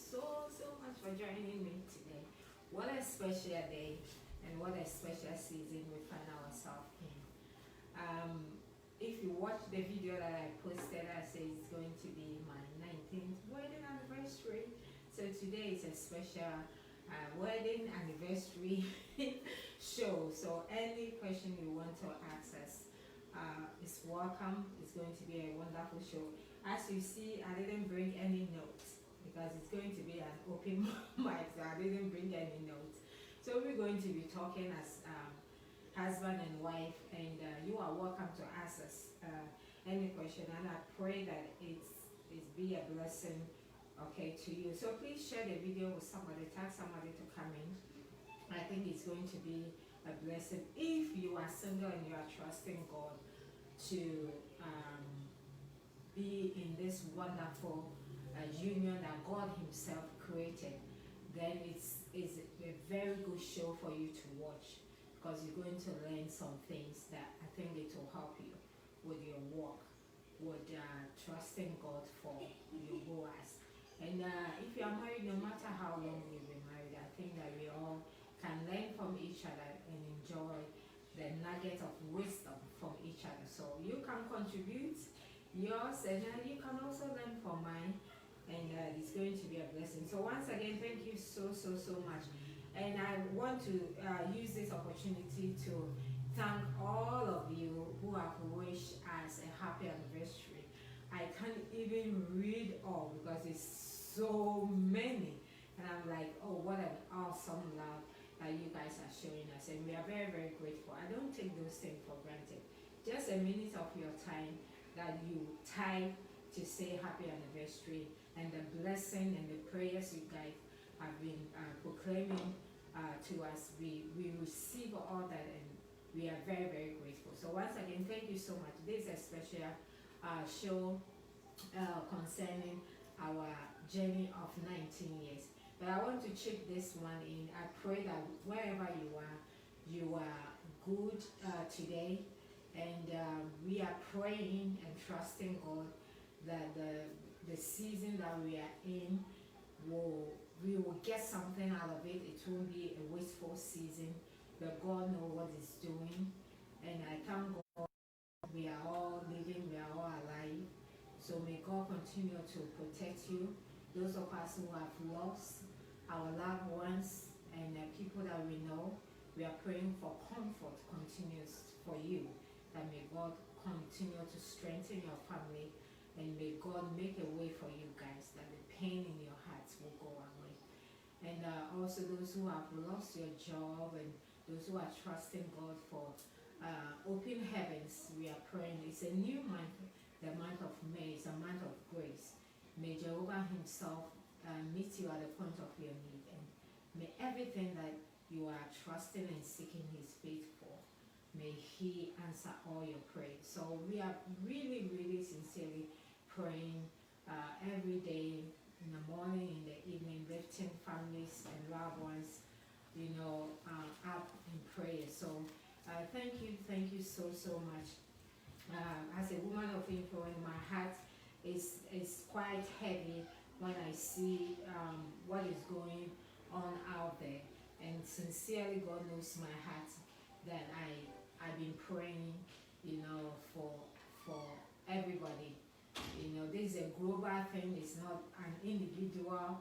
so much for joining me today. What a special day and what a special season we find ourselves in. If you watch the video that I posted, I say it's going to be my 19th wedding anniversary. So today is a special wedding anniversary show. So any question you want to ask us is welcome. It's going to be a wonderful show. As you see, I didn't bring any notes because it's going to be an open mic, so I didn't bring any notes. So we're going to be talking as husband and wife, and you are welcome to ask us any question, and I pray that it's be a blessing, okay, to you. So please share the video with somebody, tag somebody to come in. I think it's going to be a blessing if you are single and you are trusting God to be in this wonderful union that God Himself created. Then it's a very good show for you to watch, because you're going to learn some things that I think it will help you with your walk, with trusting God for your goals. And if you are married, no matter how long you've been married, I think that we all can learn from each other and enjoy the nugget of wisdom from each other. So you can contribute yours, and you can also learn from mine, and it's going to be a blessing. So once again, thank you so much. And I want to use this opportunity to thank all of you who have wished us a happy anniversary. I can't even read all because it's so many. And I'm like, oh, what an awesome love that you guys are showing us. And we are very grateful. I don't take those things for granted. Just a minute of your time that you type to say happy anniversary, and the blessing and the prayers you guys have been proclaiming to us, we receive all that, and we are very grateful. So once again, thank you so much. This is a special show concerning our journey of 19 years. But I want to check this one in. I pray that wherever you are good today, and we are praying and trusting God that the season that we are in we will get something out of it. It won't be a wasteful season, but God knows what He's doing. And I thank God we are all living, we are all alive. So may God continue to protect you. Those of us who have lost our loved ones and people that we know, we are praying for comfort continues for you. That may God continue to strengthen your family, and may God make a way for you guys, that the pain in your hearts will go away. And also those who have lost your job, and those who are trusting God for open heavens, we are praying. It's a new month, the month of May. It's a month of grace. May Jehovah Himself meet you at the point of your need, and may everything that you are trusting and seeking His faith for, may He answer all your prayers. So we are really sincerely praying every day, in the morning, in the evening, lifting families and loved ones, up in prayer. So thank you so much. As a woman of influence, my heart is quite heavy when I see what is going on out there. And sincerely, God knows my heart that I've been praying, for everybody. This is a global thing. It's not an individual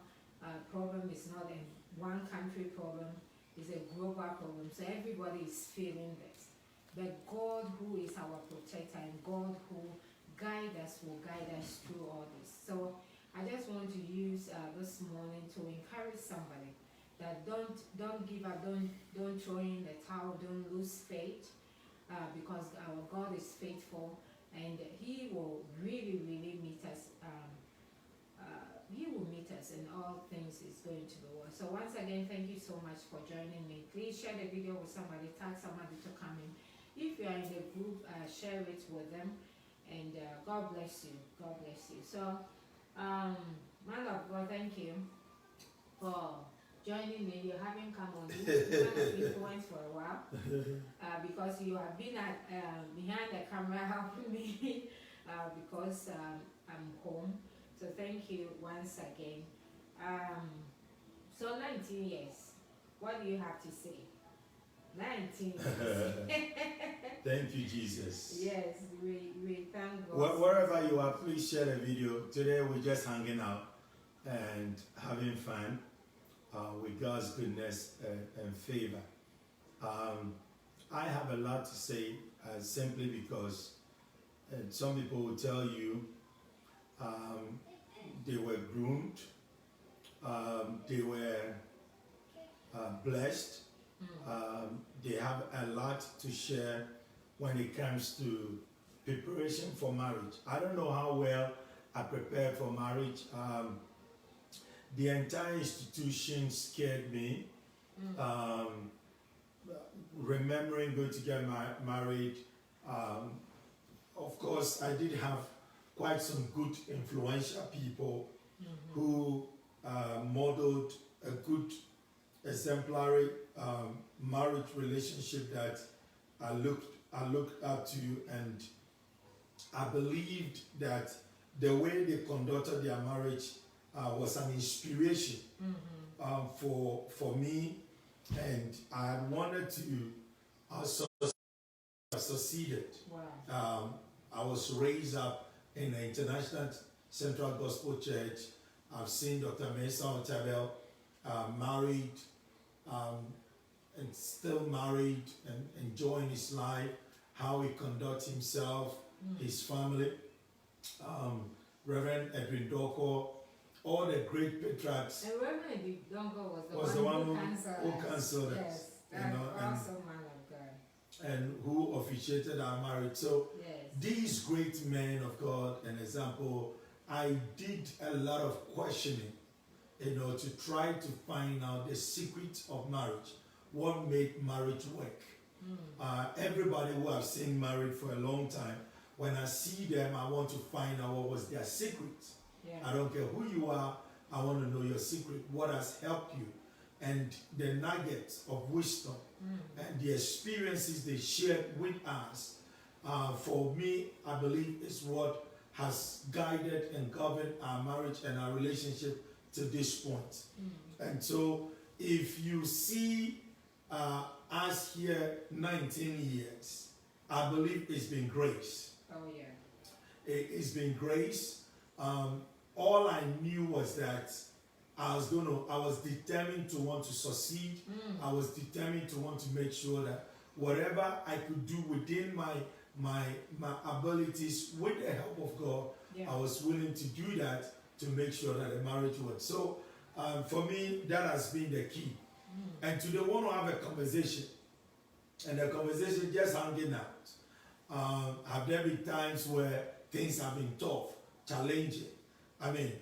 problem. It's not a one country problem. It's a global problem. So everybody is feeling this. But God, who is our protector, and God who guides us, will guide us through all this. So I just want to use this morning to encourage somebody that don't give up, don't throw in the towel, don't lose faith, because our God is faithful, and He will really meet us. He will meet us, and all things is going to be well. So once again, thank you so much for joining me. Please share the video with somebody, tag somebody to come in. If you are in the group, share it with them, and God bless you. God bless you. So, man of God, thank you for joining me. You haven't come on this kind of influence for a while, because you have been at behind the camera helping me because I'm home. So thank you once again So 19 years. What do you have to say? 19 years. Thank you, Jesus. Yes, we thank God. Wherever you are, please share the video. Today we're just hanging out and having fun with God's goodness and favor. I have a lot to say simply because some people will tell you they were groomed, they were blessed, they have a lot to share when it comes to preparation for marriage. I don't know how well I prepared for marriage. The entire institution scared me. Remembering going to get married, of course, I did have quite some good influential people who modeled a good exemplary marriage relationship that I looked up to, and I believed that the way they conducted their marriage was an inspiration for me, and I had wanted to also succeeded. Wow. I was raised up in the International Central Gospel Church. I've seen Dr. Mesa Otabel married, and still married and enjoying his life, how he conducts himself, his family. Reverend Edwin Doko, all the great patriarchs. And Reverend Edwin Doko was the one who canceled us. Yes, that's awesome man of God. And who officiated our marriage. So yes, these great men of God, an example, I did a lot of questioning, to try to find out the secret of marriage. What made marriage work? Everybody who I've seen married for a long time, when I see them, I want to find out what was their secret. Yeah. I don't care who you are, I want to know your secret, what has helped you, and the nuggets of wisdom and the experiences they shared with us. For me, I believe is what has guided and governed our marriage and our relationship to this point. And so, if you see us here 19 years, I believe it's been grace. Oh yeah. It's been grace. All I knew was that I was determined to want to succeed. I was determined to want to make sure that whatever I could do within my abilities, with the help of God, I was willing to do that to make sure that the marriage worked. So for me, that has been the key. And today we want to have a conversation. And the conversation just hanging out. Have there been times where things have been tough, challenging? I mean,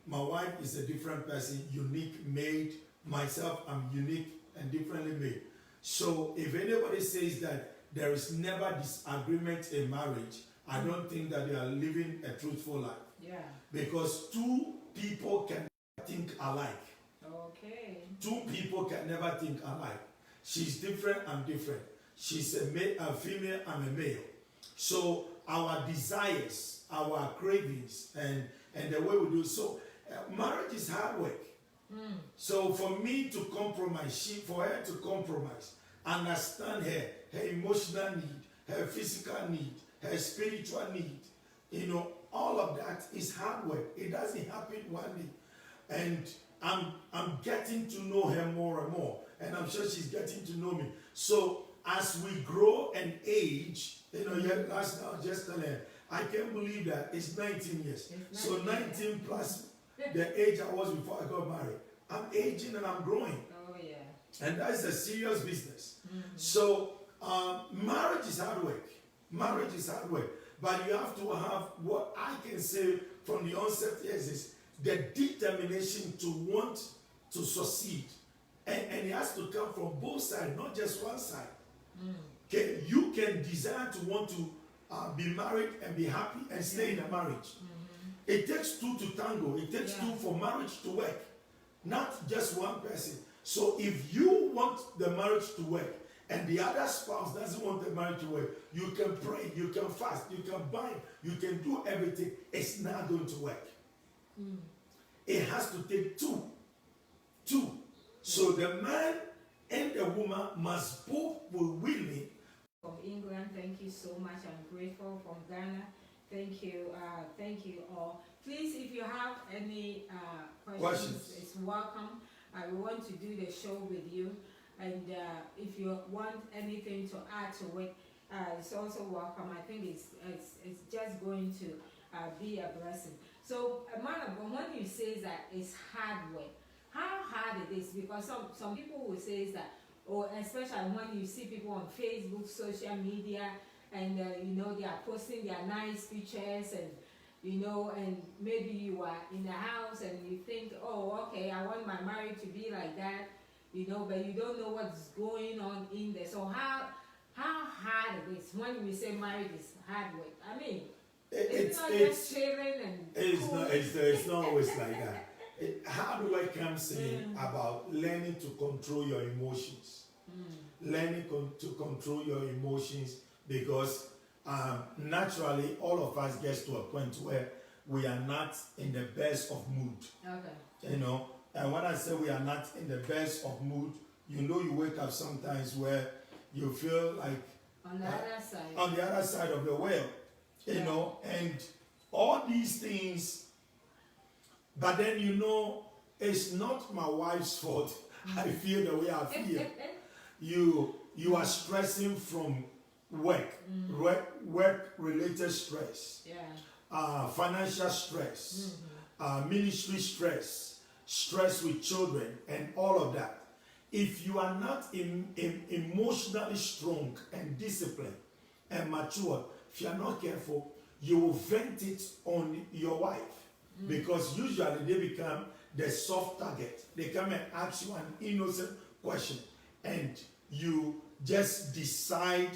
my wife is a different person, unique made. Myself, I'm unique and differently made. So if anybody says that there is never disagreement in marriage, I don't think that they are living a truthful life. Yeah. Because two people can think alike. Okay. Two people can never think alike. She's different, I'm different. She's a female, I'm a male. So our desires, our cravings, and the way we do so, marriage is hard work. So for me to compromise, for her to compromise, understand her emotional need, her physical need, her spiritual need, all of that is hard work. It doesn't happen one day. And I'm getting to know her more and more, and I'm sure she's getting to know me. So as we grow and age, last night I was just telling her, I can't believe that it's 19 years. So 19 plus the age I was before I got married. I'm aging and I'm growing. Oh yeah. And that's a serious business. So marriage is hard work. Marriage is hard work. But you have to have what I can say from the onset is the determination to want to succeed. And it has to come from both sides, not just one side. Okay, you can desire to want to be married and be happy and stay in a marriage. It takes two to tango. It takes two for marriage to work, not just one person. So if you want the marriage to work and the other spouse doesn't want the marriage to work, you can pray, you can fast, you can bind, you can do everything. It's not going to work. it has to take two. Two. So the man and the woman must both be willing. From England, thank you so much. I'm grateful. From Ghana, thank you. Thank you all. Please, if you have any questions, it's welcome. I want to do the show with you. And if you want anything to add to it, it's also welcome. I think it's just going to be a blessing. So, man of God, when you say that it's hard work, how hard it is? Because some people will say that, or especially when you see people on Facebook, social media, and you know, they are posting their nice pictures, and you know, and maybe you are in the house and you think, oh, okay, I want my marriage to be like that, you know, but you don't know what's going on in there. So how hard it is when we say marriage is hard work? I mean, it's not just chilling and it's not always like that. Hard work comes in about learning to control your emotions. Learning to control your emotions, because naturally all of us gets to a point where we are not in the best of mood. Okay. You know, and when I say we are not in the best of mood, you know, you wake up sometimes where you feel like on the other side of the well, you know, and all these things. But then, you know, it's not my wife's fault. I feel the way I feel. You are stressing from work related stress, financial stress, ministry stress, stress with children, and all of that. If you are not emotionally strong and disciplined and mature, if you are not careful, you will vent it on your wife. Because usually they become the soft target. They come and ask you an innocent question, and you just decide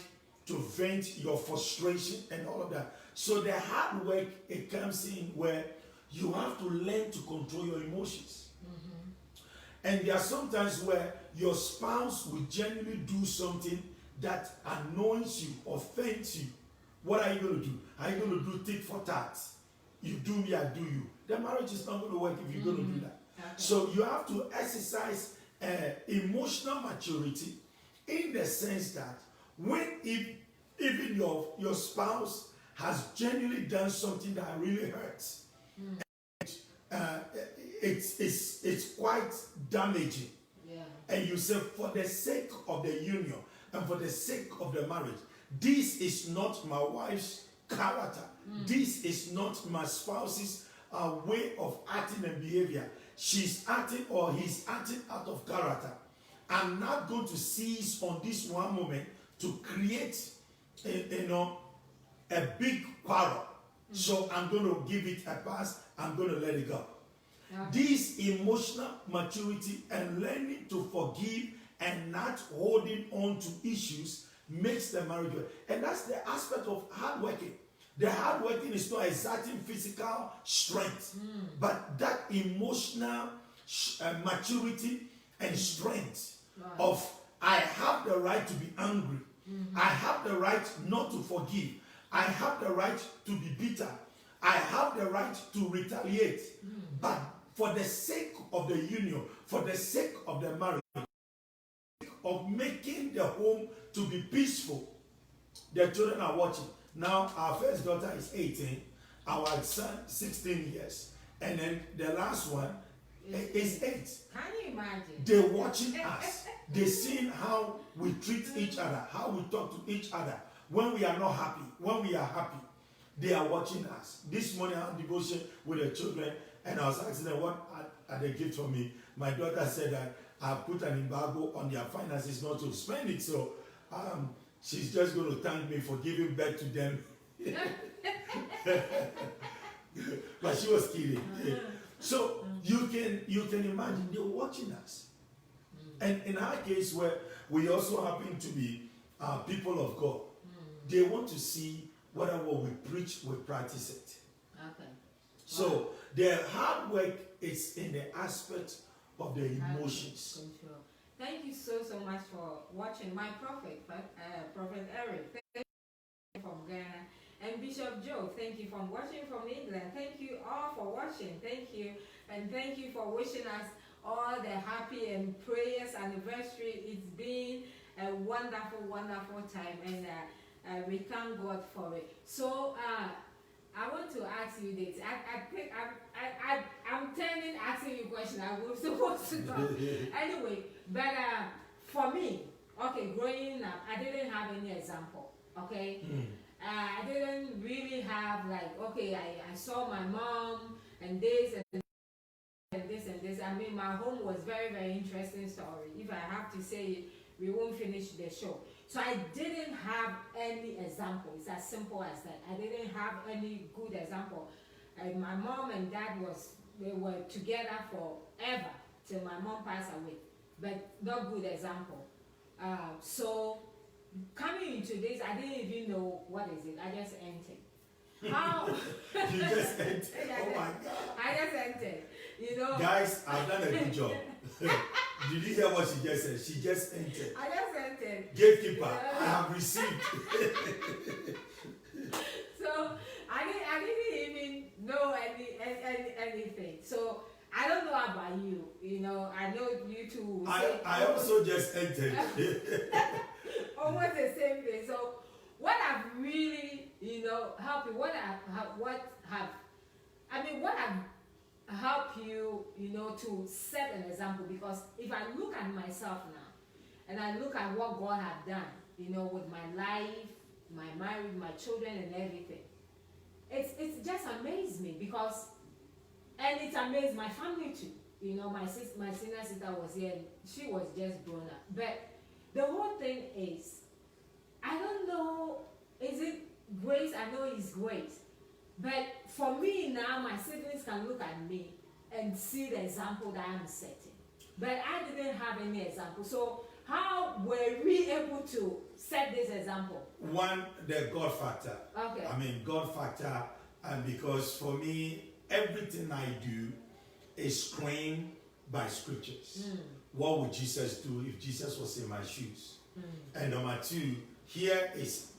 to vent your frustration and all of that. So the hard work, it comes in where you have to learn to control your emotions. And there are sometimes where your spouse will genuinely do something that annoys you, offends you. What are you going to do? Are you going to do tit for tat? You do me, I do you. The marriage is not going to work if you're going to do that. Okay. So you have to exercise emotional maturity, in the sense that even your spouse has genuinely done something that really hurts, and, it's quite damaging. And you say, for the sake of the union and for the sake of the marriage, this is not my wife's character. This is not my spouse's way of acting and behavior. She's acting or he's acting out of character. I'm not going to seize on this one moment to create a big quarrel. So I'm going to give it a pass. I'm going to let it go. This emotional maturity and learning to forgive and not holding on to issues makes the marriage work. And that's the aspect of hard working. The hard working is not exerting physical strength, but that emotional maturity and strength of, I have the right to be angry. I have the right not to forgive. I have the right to be bitter. I have the right to retaliate. But for the sake of the union, for the sake of the marriage, of making the home to be peaceful, the children are watching. Now, our first daughter is 18, our son 16 years, and then the last one is 8. Can you imagine? They're watching us. They're seeing how we treat each other, how we talk to each other. When we are not happy, when we are happy, they are watching us. This morning I had devotion with the children, and I was asking them, what are they gift for me? My daughter said that I put an embargo on their finances not to spend it, so she's just going to thank me for giving back to them. But she was kidding. So you can imagine they're watching us. And in our case, where we also happen to be people of God, they want to see whether what we preach, we practice it. Okay. So the hard work is in the aspect of the emotions. Control. Thank you so much for watching my prophet, Prophet Eric from Ghana. And Bishop Joe, thank you for watching from England. Thank you all for watching. Thank you. And thank you for wishing us all the happy and prayers anniversary. It's been a wonderful, wonderful time. And we thank God for it. So, I want to ask you this. I think I'm turning asking you a question. I was supposed to know. Anyway, but for me, okay, growing up, I didn't have any example. Okay, I didn't really have like, okay, I saw my mom and this and this and this. I mean, my home was very, very interesting story. If I have to say it, we won't finish the show. So I didn't have any example. It's as simple as that. I didn't have any good example. My mom and dad they were together forever till my mom passed away, but not good example. So coming into this, I didn't even know what is it. I just entered. How? You just entered. Oh my God. I just entered. You know. Guys, I've done a good job. Did you hear what she just said? She just entered. I just entered. Gatekeeper, I have received. So I didn't even know anything. So I don't know about you. You know, I know you two. I also just entered. Almost the same thing. So what have really, you know, helped you? What have helped you, you know, to set an example? Because if I look at myself now, and I look at what God has done, you know, with my life, my marriage, my children, and everything, it's just amazed me because, and it amazed my family too. You know, my senior sister was here, and she was just grown up. But the whole thing is, I don't know, is it grace? I know it's grace. But for me now, my siblings can look at me and see the example that I'm setting. But I didn't have any example. So how were we able to set this example? One, the God factor. Okay. I mean, God factor, and because for me, everything I do is screened by scriptures. What would Jesus do if Jesus was in my shoes? And number two, here is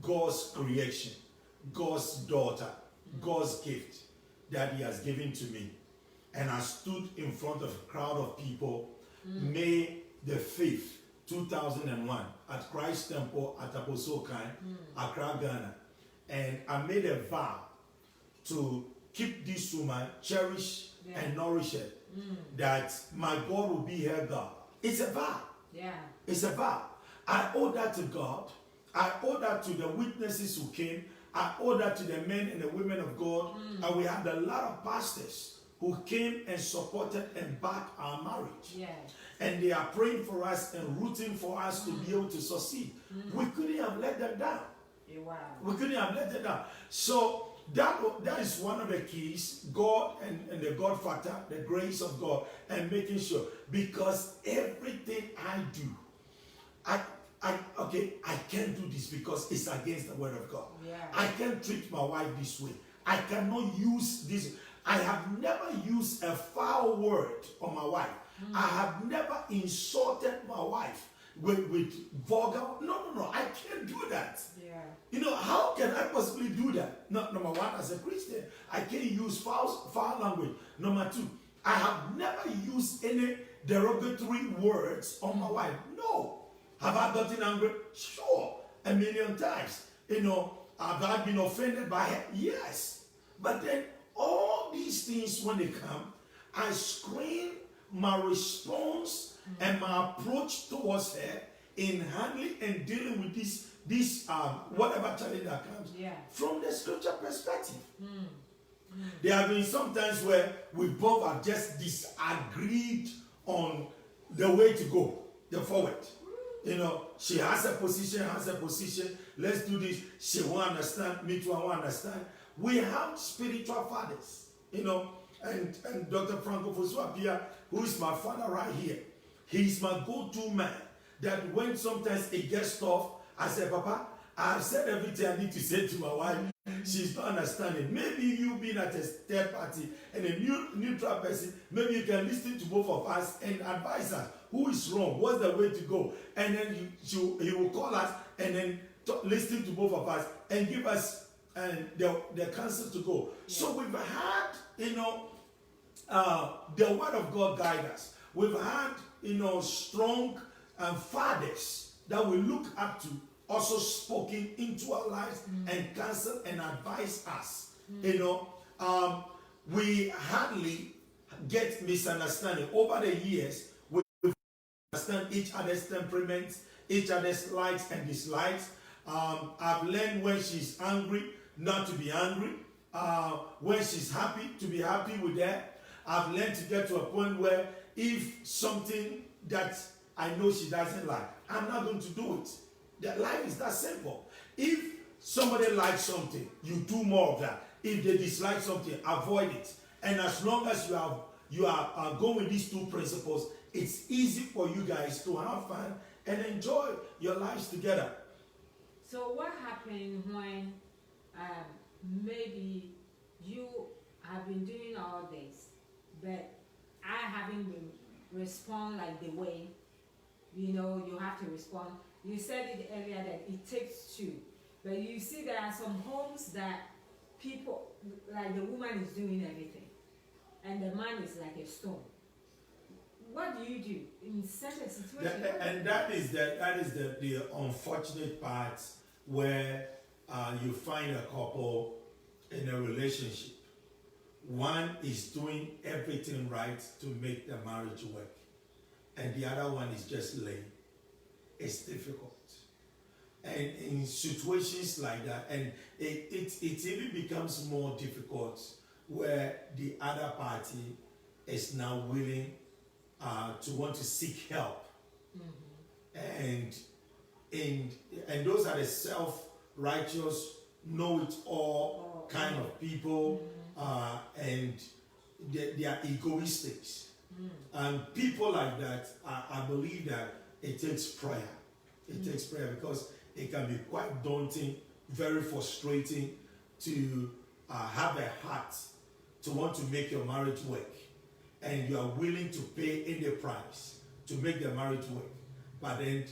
God's creation, God's daughter, God's gift that He has given to me. And I stood in front of a crowd of people, May the 5th, 2001, at Christ Temple at Abosokan, Accra, Ghana. And I made a vow to keep this woman, cherish and nourish her, that my God will be her God. It's a vow. Yeah. It's a vow. I owe that to God. I owe that to the witnesses who came. I owe that to the men and the women of God. And we had a lot of pastors who came and supported and backed our marriage. Yeah. And they are praying for us and rooting for us to be able to succeed. We couldn't have let them down. Wow. We couldn't have let them down. So that is one of the keys, God and the God factor, the grace of God, and making sure. Because everything I do, I can't do this because it's against the word of God. Yeah. I can't treat my wife this way. I cannot use this. I have never used a foul word on my wife. I have never insulted my wife with vulgar. No. I can't do that. Yeah. You know, how can I possibly do that? No, number one, as a Christian, I can't use foul language. Number two, I have never used any derogatory words on my wife. No. Have I gotten angry? Sure. A million times. You know, have I been offended by her? Yes. But then all these things, when they come, I screen my response and my approach towards her in handling and dealing with this whatever challenge that comes from the scripture perspective. There have been some times where we both have just disagreed on the way to go, the forward. You know, she has a position, let's do this. She won't understand, me too, I won't understand. We have spiritual fathers, you know, and Dr. Franco Fosuapia, who is my father right here, he's my go-to man. That when sometimes it gets tough, I say, Papa, I've said everything I need to say to my wife. She's not understanding. Maybe you being at a third party and a neutral person, maybe you can listen to both of us and advise us who is wrong, what's the way to go, and then he will call us and then listen to both of us and give us the counsel to go. So we've had, the word of God guide us. We've had, strong fathers that we look up to, also spoken into our lives and counsel and advise us. We hardly get misunderstanding. Over the years, we understand each other's temperaments, each other's likes and dislikes. I've learned when she's angry not to be angry. When she's happy, to be happy with her. I've learned to get to a point where if something that I know she doesn't like, I'm not going to do it. The life is that simple. If somebody likes something, you do more of that. If they dislike something, avoid it. And as long as you are going with these two principles, it's easy for you guys to have fun and enjoy your lives together. So what happened when maybe you have been doing all this, but I haven't been respond like the way you have to respond? You said it earlier that it takes two, but you see there are some homes that people, like the woman is doing everything and the man is like a stone. What do you do in such a situation? And that is the unfortunate part where you find a couple in a relationship. One is doing everything right to make the marriage work, and the other one is just lame. It's difficult. And in situations like that, and it even becomes more difficult where the other party is now willing to want to seek help. And those are the self-righteous, know-it-all kind of people, and they are egoistics. And people like that, I believe that it takes prayer. It takes prayer because it can be quite daunting, very frustrating to have a heart to want to make your marriage work. And you are willing to pay any price to make the marriage work. But then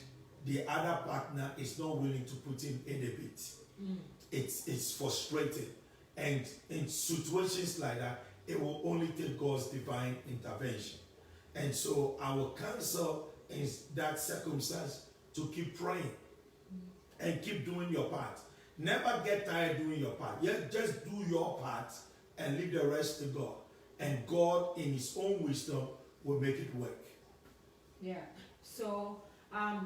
the other partner is not willing to put in any bit. It's frustrating. And in situations like that, it will only take God's divine intervention. And so I will counsel in that circumstance to keep praying and keep doing your part. Never get tired doing your part. Just do your part and leave the rest to God. And God, in His own wisdom, will make it work. Yeah. So I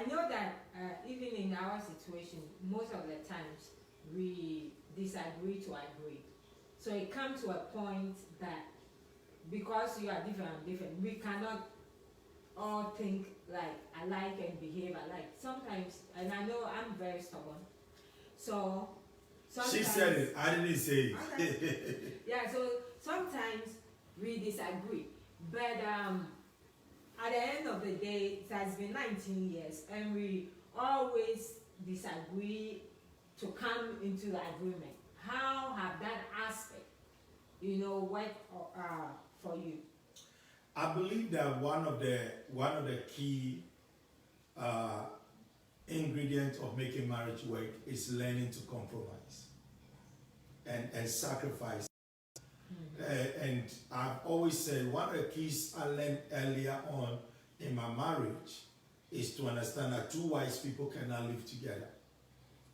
know that even in our situation, most of the times we disagree to agree. So it comes to a point that because you are different, we cannot all think like alike and behave alike. Sometimes, and I know I'm very stubborn. So sometimes, she said it. I didn't say it. Okay. Yeah. So sometimes we disagree, but at the end of the day, it has been 19 years, and we always disagree to come into the agreement. How have that aspect, worked for you? I believe that one of the key ingredients of making marriage work is learning to compromise and sacrifice. And I've always said one of the keys I learned earlier on in my marriage is to understand that two wise people cannot live together.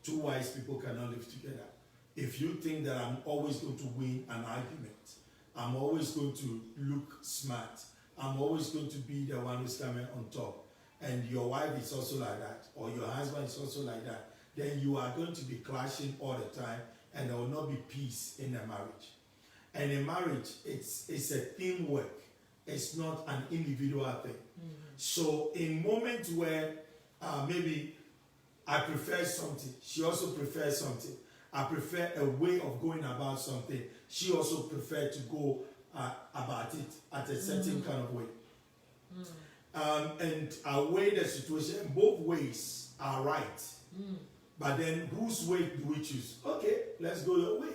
Two wise people cannot live together. If you think that I'm always going to win an argument, I'm always going to look smart, I'm always going to be the one who's coming on top, and your wife is also like that, or your husband is also like that, then you are going to be clashing all the time, and there will not be peace in the marriage. And in marriage, it's a teamwork. It's not an individual thing. So in moments where maybe I prefer something, she also prefers something. I prefer a way of going about something. She also prefers to go about it at a certain kind of way. And I weigh the situation. Both ways are right. But then whose way do we choose? Okay, let's go your way.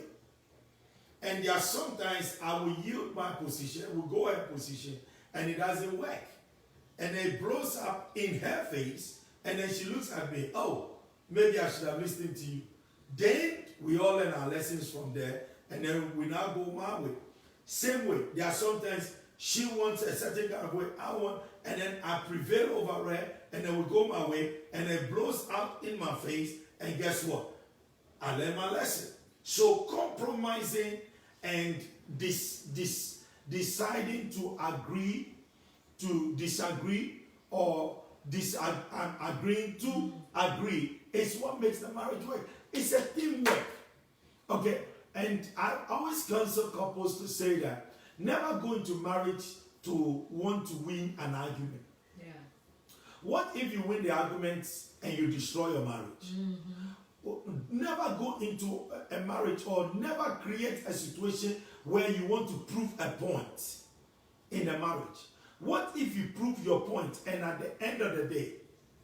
And there are sometimes I will yield my position, will go her position, and it doesn't work. And it blows up in her face, and then she looks at me, oh, maybe I should have listened to you. Then we all learn our lessons from there, and then we now go my way. Same way, there are sometimes she wants a certain kind of way, I want, and then I prevail over her, and then we go my way, and it blows out in my face, and guess what? I learned my lesson. So compromising and deciding to agree to disagree, or agreeing to agree, is what makes the marriage work. It's a teamwork. Okay? And I always counsel couples to say that never go into marriage to want to win an argument. Yeah. What if you win the argument and you destroy your marriage? Never go into a marriage, or never create a situation where you want to prove a point in a marriage. What if you prove your point, and at the end of the day,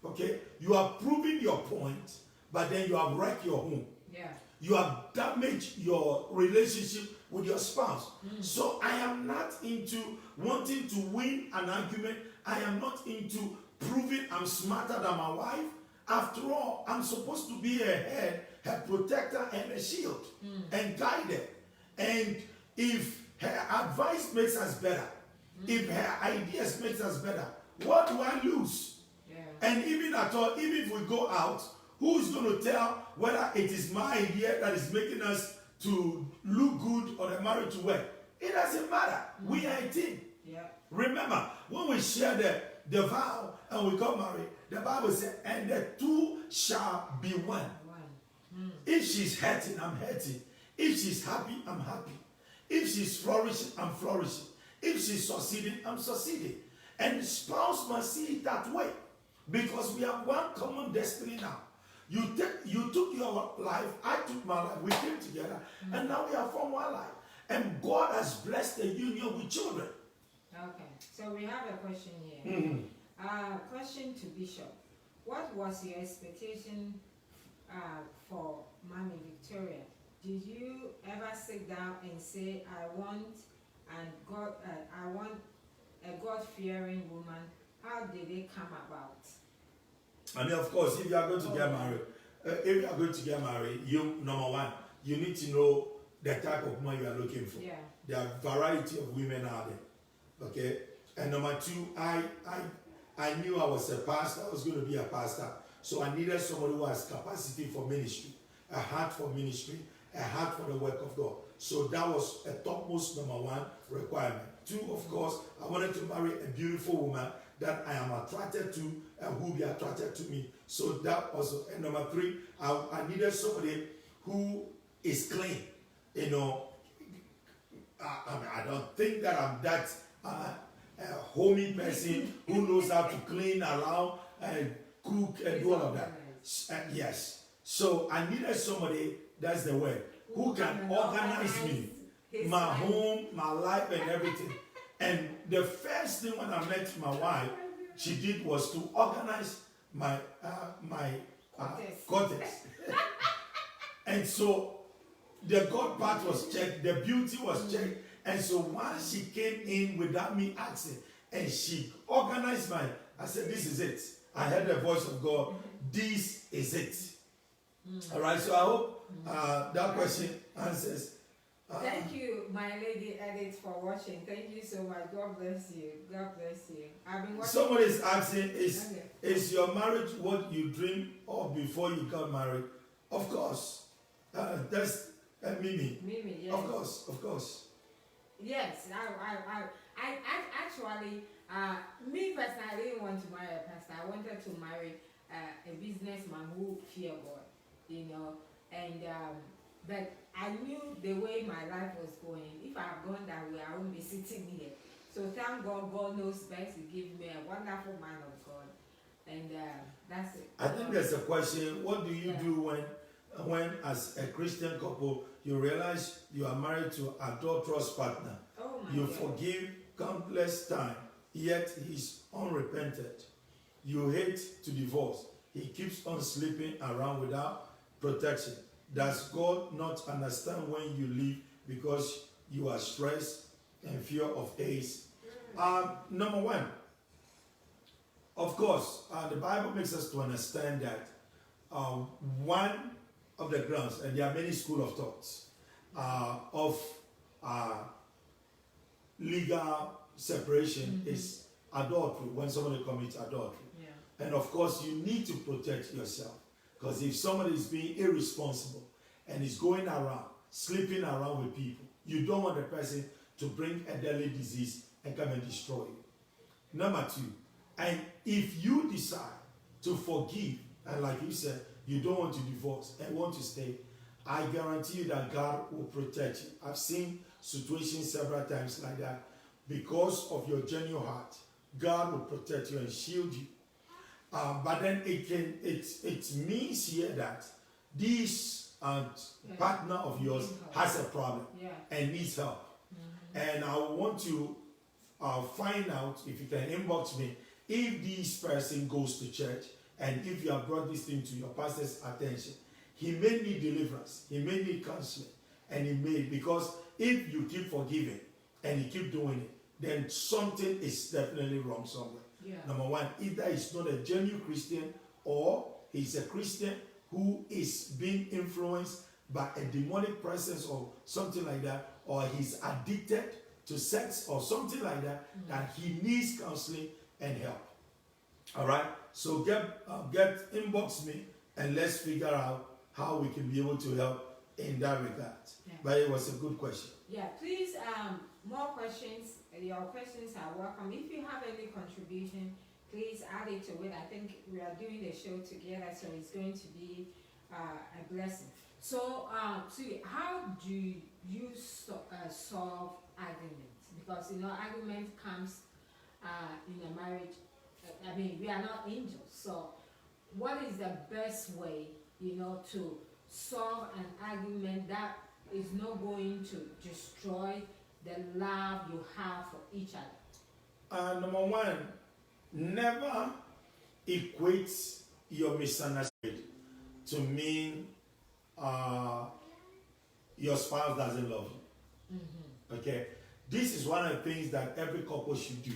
okay, you are proving your point, but then you have wrecked your home. Yeah. You have damaged your relationship with your spouse. So I am not into wanting to win an argument. I am not into proving I'm smarter than my wife. After all, I'm supposed to be her head, her protector, and a shield, and guide her. And if her advice makes us better, if her ideas makes us better, what do I lose? Yeah. And even at all, even if we go out, who's going to tell whether it is my idea that is making us to look good or the marriage to work? It doesn't matter. We are a team. Yeah. Remember, when we share the vow and we got married, the Bible said, and the two shall be one. If she's hurting, I'm hurting. If she's happy, I'm happy. If she's flourishing, I'm flourishing. If she's succeeding, I'm succeeding. And the spouse must see it that way, because we have one common destiny now. You took your life, I took my life, we came together, and now we have formed one life. And God has blessed the union with children. Okay, so we have a question here. Question to Bishop. What was your expectation for Mommy Victoria? Did you ever sit down and say, I want a God-fearing woman? How did it come about? I mean, of course, if you are going to get married, you, number one, you need to know the type of woman you are looking for. Yeah. There are a variety of women out there. Okay? And number two, I knew I was a pastor. I was going to be a pastor. So I needed somebody who has capacity for ministry, a heart for ministry, a heart for the work of God. So that was a topmost number one requirement. Two, of course, I wanted to marry a beautiful woman that I am attracted to and who will be attracted to me. So that also. And number three, I needed somebody who is clean. You know, I don't think that I'm that a homey person who knows how to clean, allow, and cook, and do all of that. Yes. So I needed somebody, that's the word, who can organize me, my home, my life, and everything. And the first thing when I met my wife, she did was to organize my cortex. And so the God part was checked, the beauty was checked. And so once she came in without me asking, and she organized I said, this is it. I heard the voice of God. This is it. All right, so I hope that question answers. Thank you, my lady Edith, for watching. Thank you so much. God bless you. God bless you. I've been watching. Somebody is asking, is your marriage what you dreamed of before you got married? Of course. That's Mimi. Mimi, yes. Of course. Yes, I actually, me personally, I didn't want to marry a pastor. I wanted to marry a businessman who feared God, you know, and but I knew the way my life was going. If I had gone that way, I wouldn't be sitting here. So thank God, God knows best to give me a wonderful man of God, and that's it. I think there's a question. What do you do when, as a Christian couple, you realize you are married to an adulterous partner? Oh my you God. forgive countless times, yet he's unrepentant. You hate to divorce. He keeps on sleeping around without protection. Does God not understand when you leave because you are stressed and fear of AIDS? Number one, of course, the Bible makes us to understand that one of the grounds, and there are many school of thoughts of legal separation is adultery, when somebody commits adultery. Yeah. And of course, you need to protect yourself, because if somebody is being irresponsible and is going around, sleeping around with people, you don't want the person to bring a deadly disease and come and destroy you. Number two, and if you decide to forgive, and like you said, you don't want to divorce and want to stay, I guarantee you that God will protect you. I've seen situations several times like that. Because of your genuine heart, God will protect you and shield you. But then it means here that this partner of yours has a problem and needs help. And I want to find out, if you can inbox me, if this person goes to church and if you have brought this thing to your pastor's attention. He may need deliverance, he may need counseling, and he may, because if you keep forgiving and you keep doing it, then something is definitely wrong somewhere. Yeah. Number one, either he's not a genuine Christian, or he's a Christian who is being influenced by a demonic presence or something like that, or he's addicted to sex or something like that, that he needs counseling and help. All right? So get inbox me and let's figure out how we can be able to help in that regard. Yeah. But it was a good question. Yeah, please, more questions. Your questions are welcome. If you have any contribution, please add it to it. I think we are doing the show together, so it's going to be a blessing. So, how do you solve arguments? Because, argument comes in a marriage. I mean, we are not angels. So, what is the best way, to solve an argument that is not going to destroy the love you have for each other? Number one, never equate your misunderstanding to mean your spouse doesn't love you. Okay? This is one of the things that every couple should do.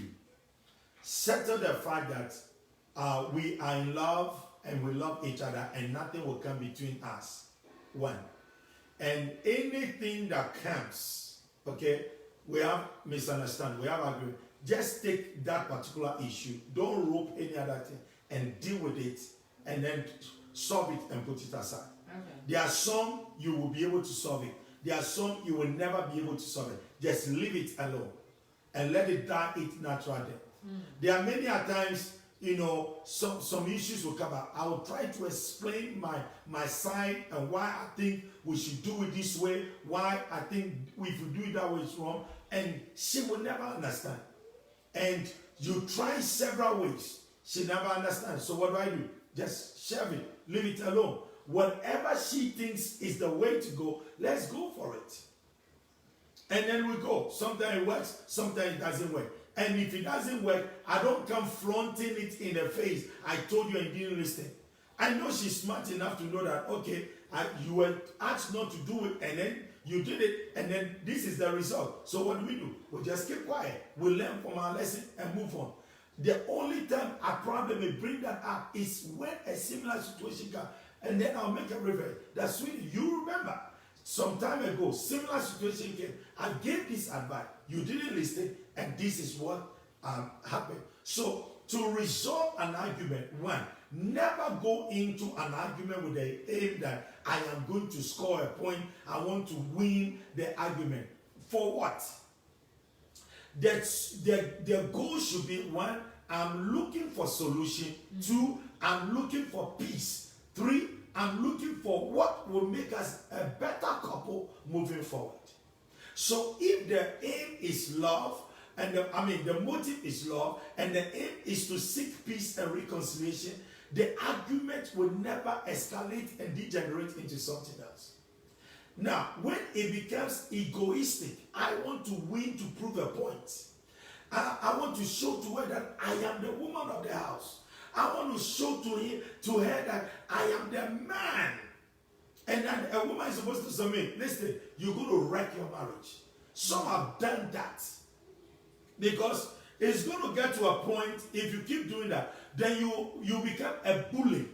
Settle the fact that we are in love and we love each other and nothing will come between us. One. And anything that comes, okay, we have misunderstanding, we have agreement. Just take that particular issue. Don't rope any other thing and deal with it and then solve it and put it aside. Okay. There are some you will be able to solve it. There are some you will never be able to solve it. Just leave it alone and let it die its natural death. There are many times, some issues will come up. I will try to explain my side and why I think we should do it this way, why I think if we do it that way it's wrong, and she will never understand. And you try several ways, she never understands. So what do? Just shove it, leave it alone. Whatever she thinks is the way to go, let's go for it. And then we go. Sometimes it works, sometimes it doesn't work. And if it doesn't work, I don't come flaunting it in the face. I told you and you didn't listen. I know she's smart enough to know that, okay, you were asked not to do it, and then you did it, and then this is the result. So what do? We just keep quiet. We learn from our lesson and move on. The only time a problem may bring that up is when a similar situation comes. And then I'll make a reference. That's sweetie, you remember, some time ago, similar situation came. I gave this advice. You didn't listen, and this is what happened. So, to resolve an argument, one, never go into an argument with the aim that I am going to score a point. I want to win the argument. For what? The goal should be, one, I'm looking for solution. Two, I'm looking for peace. Three, I'm looking for what will make us a better couple moving forward. So if the aim is love, and the motive is love, and the aim is to seek peace and reconciliation, the argument will never escalate and degenerate into something else. Now, when it becomes egoistic, I want to win to prove a point. I want to show to her that I am the woman of the house. I want to show to her that I am the man. And then a woman is supposed to submit. Listen, you're going to wreck your marriage. Some have done that. Because it's going to get to a point, if you keep doing that, then you become a bully.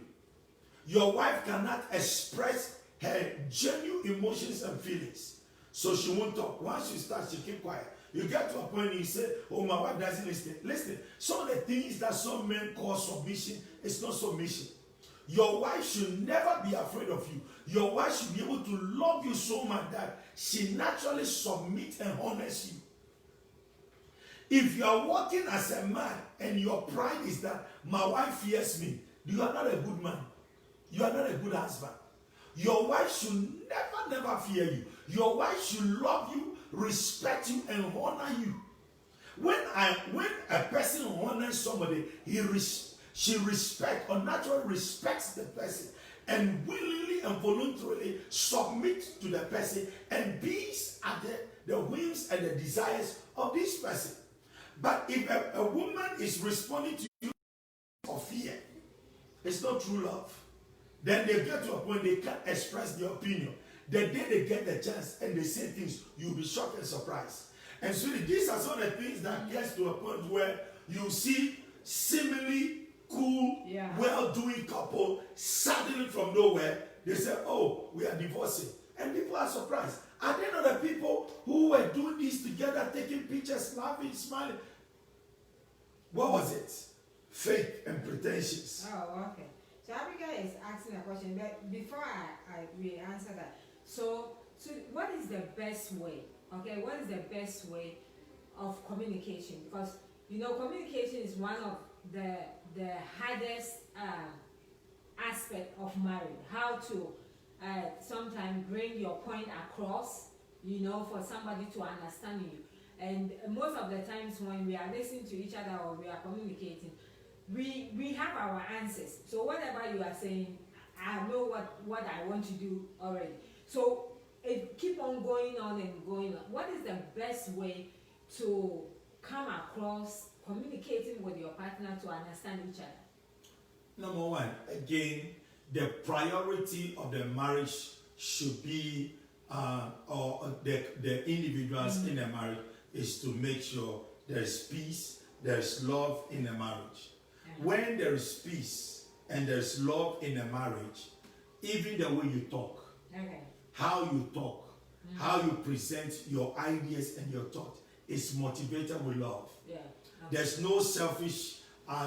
Your wife cannot express her genuine emotions and feelings. So she won't talk. Once you start, she keep quiet. You get to a point you say, oh, my wife doesn't listen. Listen, some of the things that some men call submission, it's not submission. Your wife should never be afraid of you. Your wife should be able to love you so much that she naturally submits and honors you. If you are walking as a man and your pride is that my wife fears me, you are not a good man. You are not a good husband. Your wife should never fear you. Your wife should love you, respect you, and honor you. When a person honors somebody, she respects or naturally respects the person and willingly and voluntarily submits to the person and beats at the whims and the desires of this person. But if a woman is responding to you for fear, it's not true love. Then they get to a point they can't express their opinion. The day they get the chance and they say things, you'll be shocked and surprised. And so these are some of the things that gets to a point where you see seemingly cool, well-doing couple suddenly from nowhere, they say, oh, we are divorcing. And people are surprised. Are they not the people who were doing this together, taking pictures, laughing, smiling? What was it? Fake and pretentious. Oh, okay. So Abigail is asking a question, but before we answer that, so what is the best way? Okay, what is the best way of communication? Because communication is one of the hardest aspect of marriage. How to sometimes bring your point across, for somebody to understand you. And most of the times when we are listening to each other or we are communicating, we have our answers. So whatever you are saying, I know what I want to do already. So it keep on going on and going on. What is the best way to come across communicating with your partner to understand each other? Number one, again, the priority of the marriage should be, or the individuals in the marriage, is to make sure there is peace, there is love in the marriage. When there is peace and there is love in a marriage, even the way you talk, how you talk, how you present your ideas and your thought is motivated with love. There's no selfish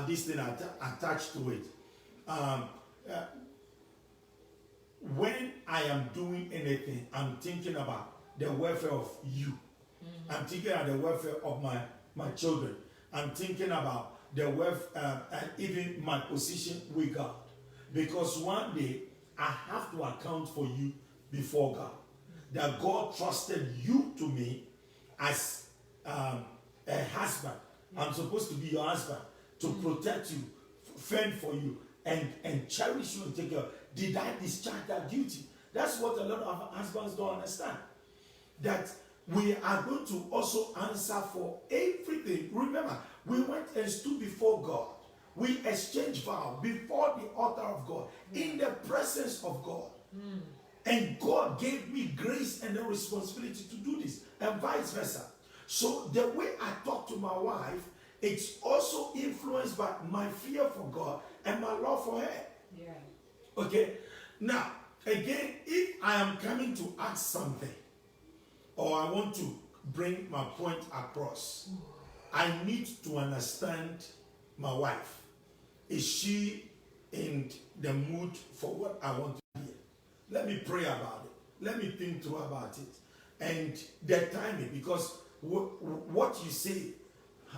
this thing attached to it. When I am doing anything, I'm thinking about the welfare of you. I'm thinking about the welfare of my children. I'm thinking about the welfare and even my position with God. Because one day I have to account for you before God. That God trusted you to me as a husband. I'm supposed to be your husband, to protect you, fend for you, and cherish you and take care of. Did I discharge that duty? That's what a lot of husbands don't understand. That we are going to also answer for everything. Remember, we went and stood before God. We exchanged vows before the altar of God, in the presence of God. And God gave me grace and the responsibility to do this, and vice versa. So the way I talk to my wife, it's also influenced by my fear for God and my love for her. Okay? Now, again, if I am coming to ask something, or I want to bring my point across, I need to understand my wife. Is she in the mood for what I want to hear? Let me pray about it. Let me think through about it. And the timing, because what you say,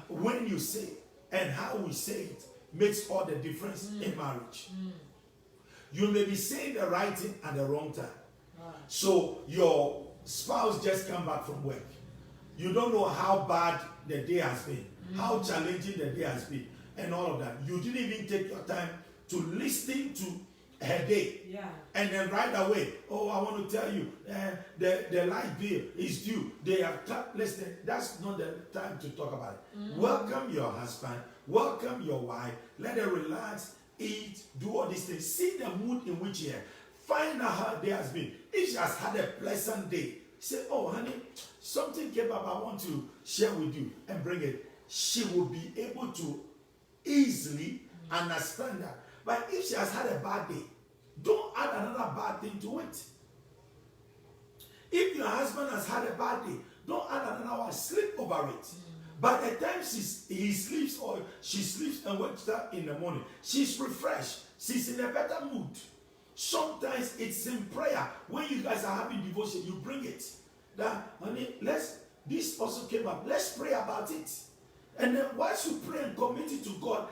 when you say, and how we say it, makes all the difference in marriage. You may be saying the right thing at the wrong time. So your spouse just come back from work. You don't know how bad the day has been, how challenging the day has been, and all of that. You didn't even take your time to listen to her day. And then right away, oh, I want to tell you, the light bill is due. They have listen, that's not the time to talk about it. Welcome your husband, welcome your wife, let her relax, eat, do all these things. See the mood in which she is. Find out how her day has been. If she has had a pleasant day, say, oh, honey, something came up I want to share with you, and bring it. She will be able to easily understand that. But if she has had a bad day, Don't add another bad thing to it. If your husband has had a bad day, don't add another one. Sleep over it. By the time he sleeps or she sleeps and wakes up in the morning, she's refreshed. She's in a better mood. Sometimes it's in prayer. When you guys are having devotion, you bring it. That, honey, this also came up. Let's pray about it. And then once you pray and commit it to God,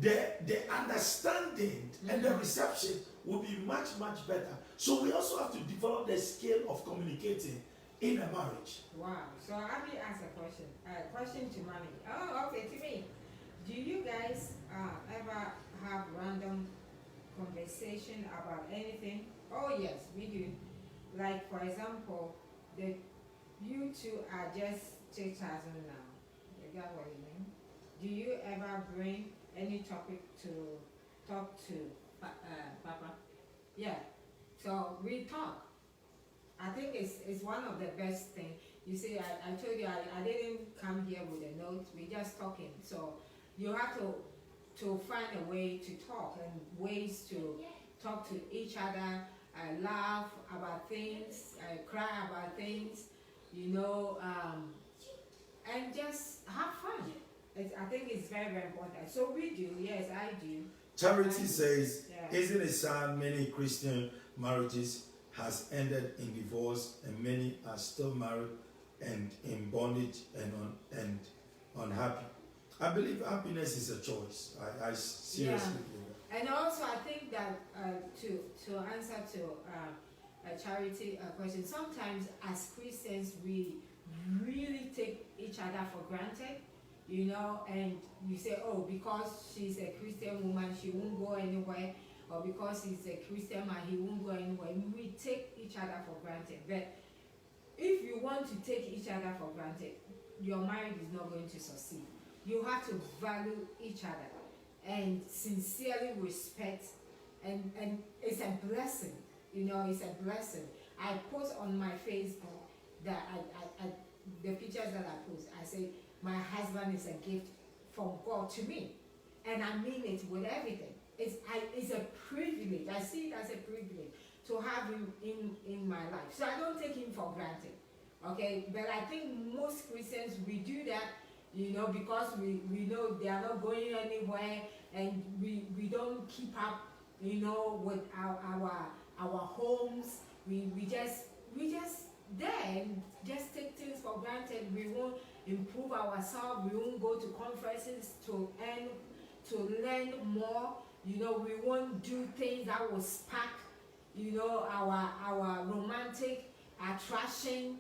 the understanding and the reception will be much, much better. So we also have to develop the skill of communicating in a marriage. Wow. So Abby asked a question. Question to Mommy. Oh, okay, to me. Do you guys ever have random conversation about anything? Oh yes, we do. Like for example, you two are just chit-chatting now. You got what I mean? Do you ever bring any topic to talk to Papa? Yeah. So we talk. I think it's one of the best things. You see, I told you I didn't come here with a note. We're just talking. So you have to find a way to talk and ways to talk to each other, laugh about things, cry about things, and just have fun. I think it's very, very important. So we do. Yes, I do. Charity says, isn't it sad many Christian marriages has ended in divorce and many are still married and in bondage and unhappy? I believe happiness is a choice. I seriously believe that. And also I think that to answer to a Charity question, sometimes as Christians we really take each other for granted, and you say, oh, because she's a Christian woman, she won't go anywhere, or because he's a Christian man, he won't go anywhere. We take each other for granted. But if you want to take each other for granted, your marriage is not going to succeed. You have to value each other and sincerely respect, and it's a blessing. It's a blessing. I post on my Facebook that the pictures that I post, I say, my husband is a gift from God to me. And I mean it with everything. It's a privilege. I see it as a privilege to have him in my life. So I don't take him for granted. Okay? But I think most Christians, we do that, because we know they are not going anywhere, and we don't keep up, with our homes. We just there and just take things for granted. We won't improve ourselves. We won't go to conferences to learn more. We won't do things that will spark, our romantic attraction.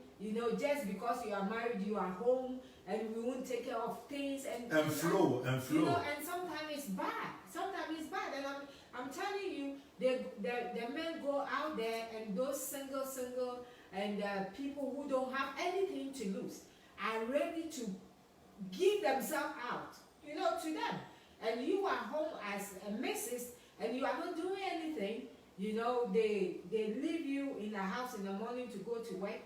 Just because you are married, you are home, and we won't take care of things and flow. And sometimes it's bad. And I'm telling you, the men go out there, and those single and people who don't have anything to lose are ready to give themselves out, to them. And you are home as a missus, and you are not doing anything. They leave you in the house in the morning to go to work.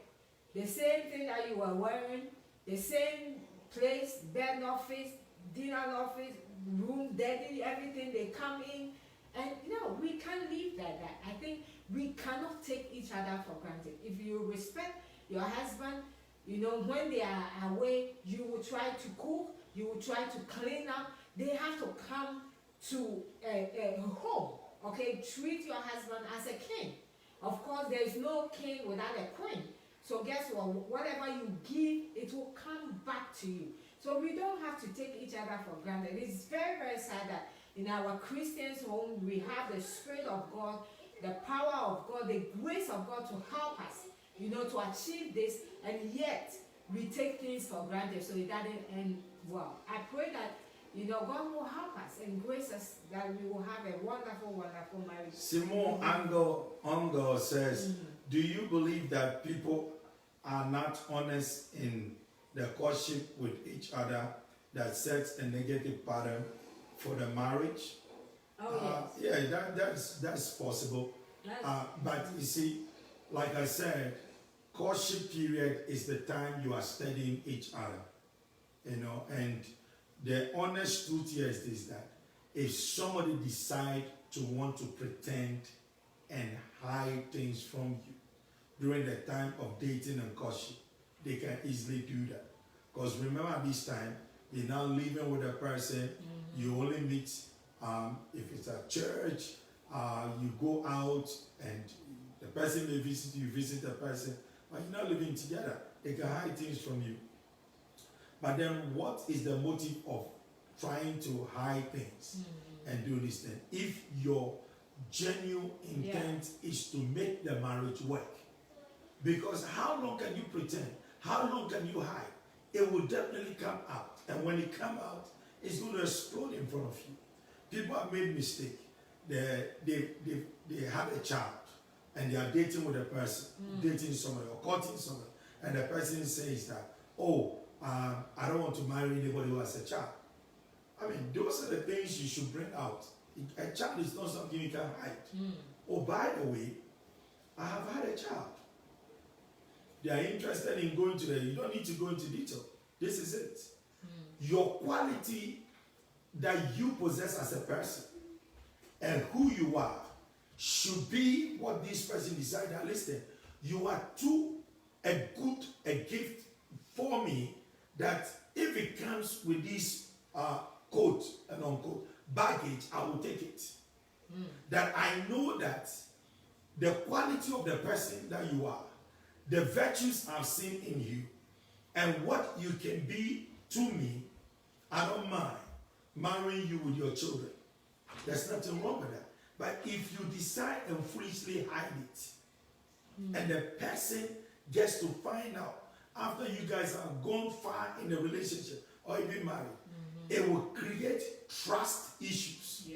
The same thing that you were wearing, the same place, bed office, dinner office, room, dirty, everything. They come in, and we can't leave that. I think we cannot take each other for granted. If you respect your husband, when they are away, you will try to cook, you will try to clean up. They have to come to a home, okay? Treat your husband as a king. Of course, there is no king without a queen. So guess what? Whatever you give, it will come back to you. So we don't have to take each other for granted. It's very, very sad that in our Christians' home, we have the Spirit of God, the power of God, the grace of God to help us, to achieve this, and yet we take things for granted, so it doesn't end well. I pray that, God will help us and grace us, that we will have a wonderful, wonderful marriage. Simon Angel says, do you believe that people are not honest in the courtship with each other, that sets a negative pattern for the marriage? Oh, yes. Yeah, that's possible. Yes. But you see, like I said, courtship period is the time you are studying each other, and the honest truth here is this, that if somebody decide to want to pretend and hide things from you during the time of dating and courtship. They can easily do that. Because remember, this time, you're now living with a person, you only meet, if it's a church, you go out and the person may visit you, visit the person, but you're not living together. They can hide things from you. But then what is the motive of trying to hide things and do this thing? If your genuine intent is to make the marriage work. Because how long can you pretend? How long can you hide? It will definitely come out. And when it comes out, it's going to explode in front of you. People have made mistake. They have a child and they are dating with a person, dating somebody or courting somebody. And the person says that, oh, I don't want to marry anybody who has a child. I mean, those are the things you should bring out. A child is not something you can hide. Oh, by the way, I have had a child. They are interested in going to you don't need to go into detail. This is it. Your quality that you possess as a person and who you are should be what this person decided. Listen, you are too a gift for me that if it comes with this quote and unquote baggage, I will take it. That I know that the quality of the person that you are, the virtues I've seen in you, and what you can be to me, I don't mind marrying you with your children. There's nothing wrong with that. But if you decide and foolishly hide it, and the person gets to find out after you guys have gone far in the relationship or even married, it will create trust issues.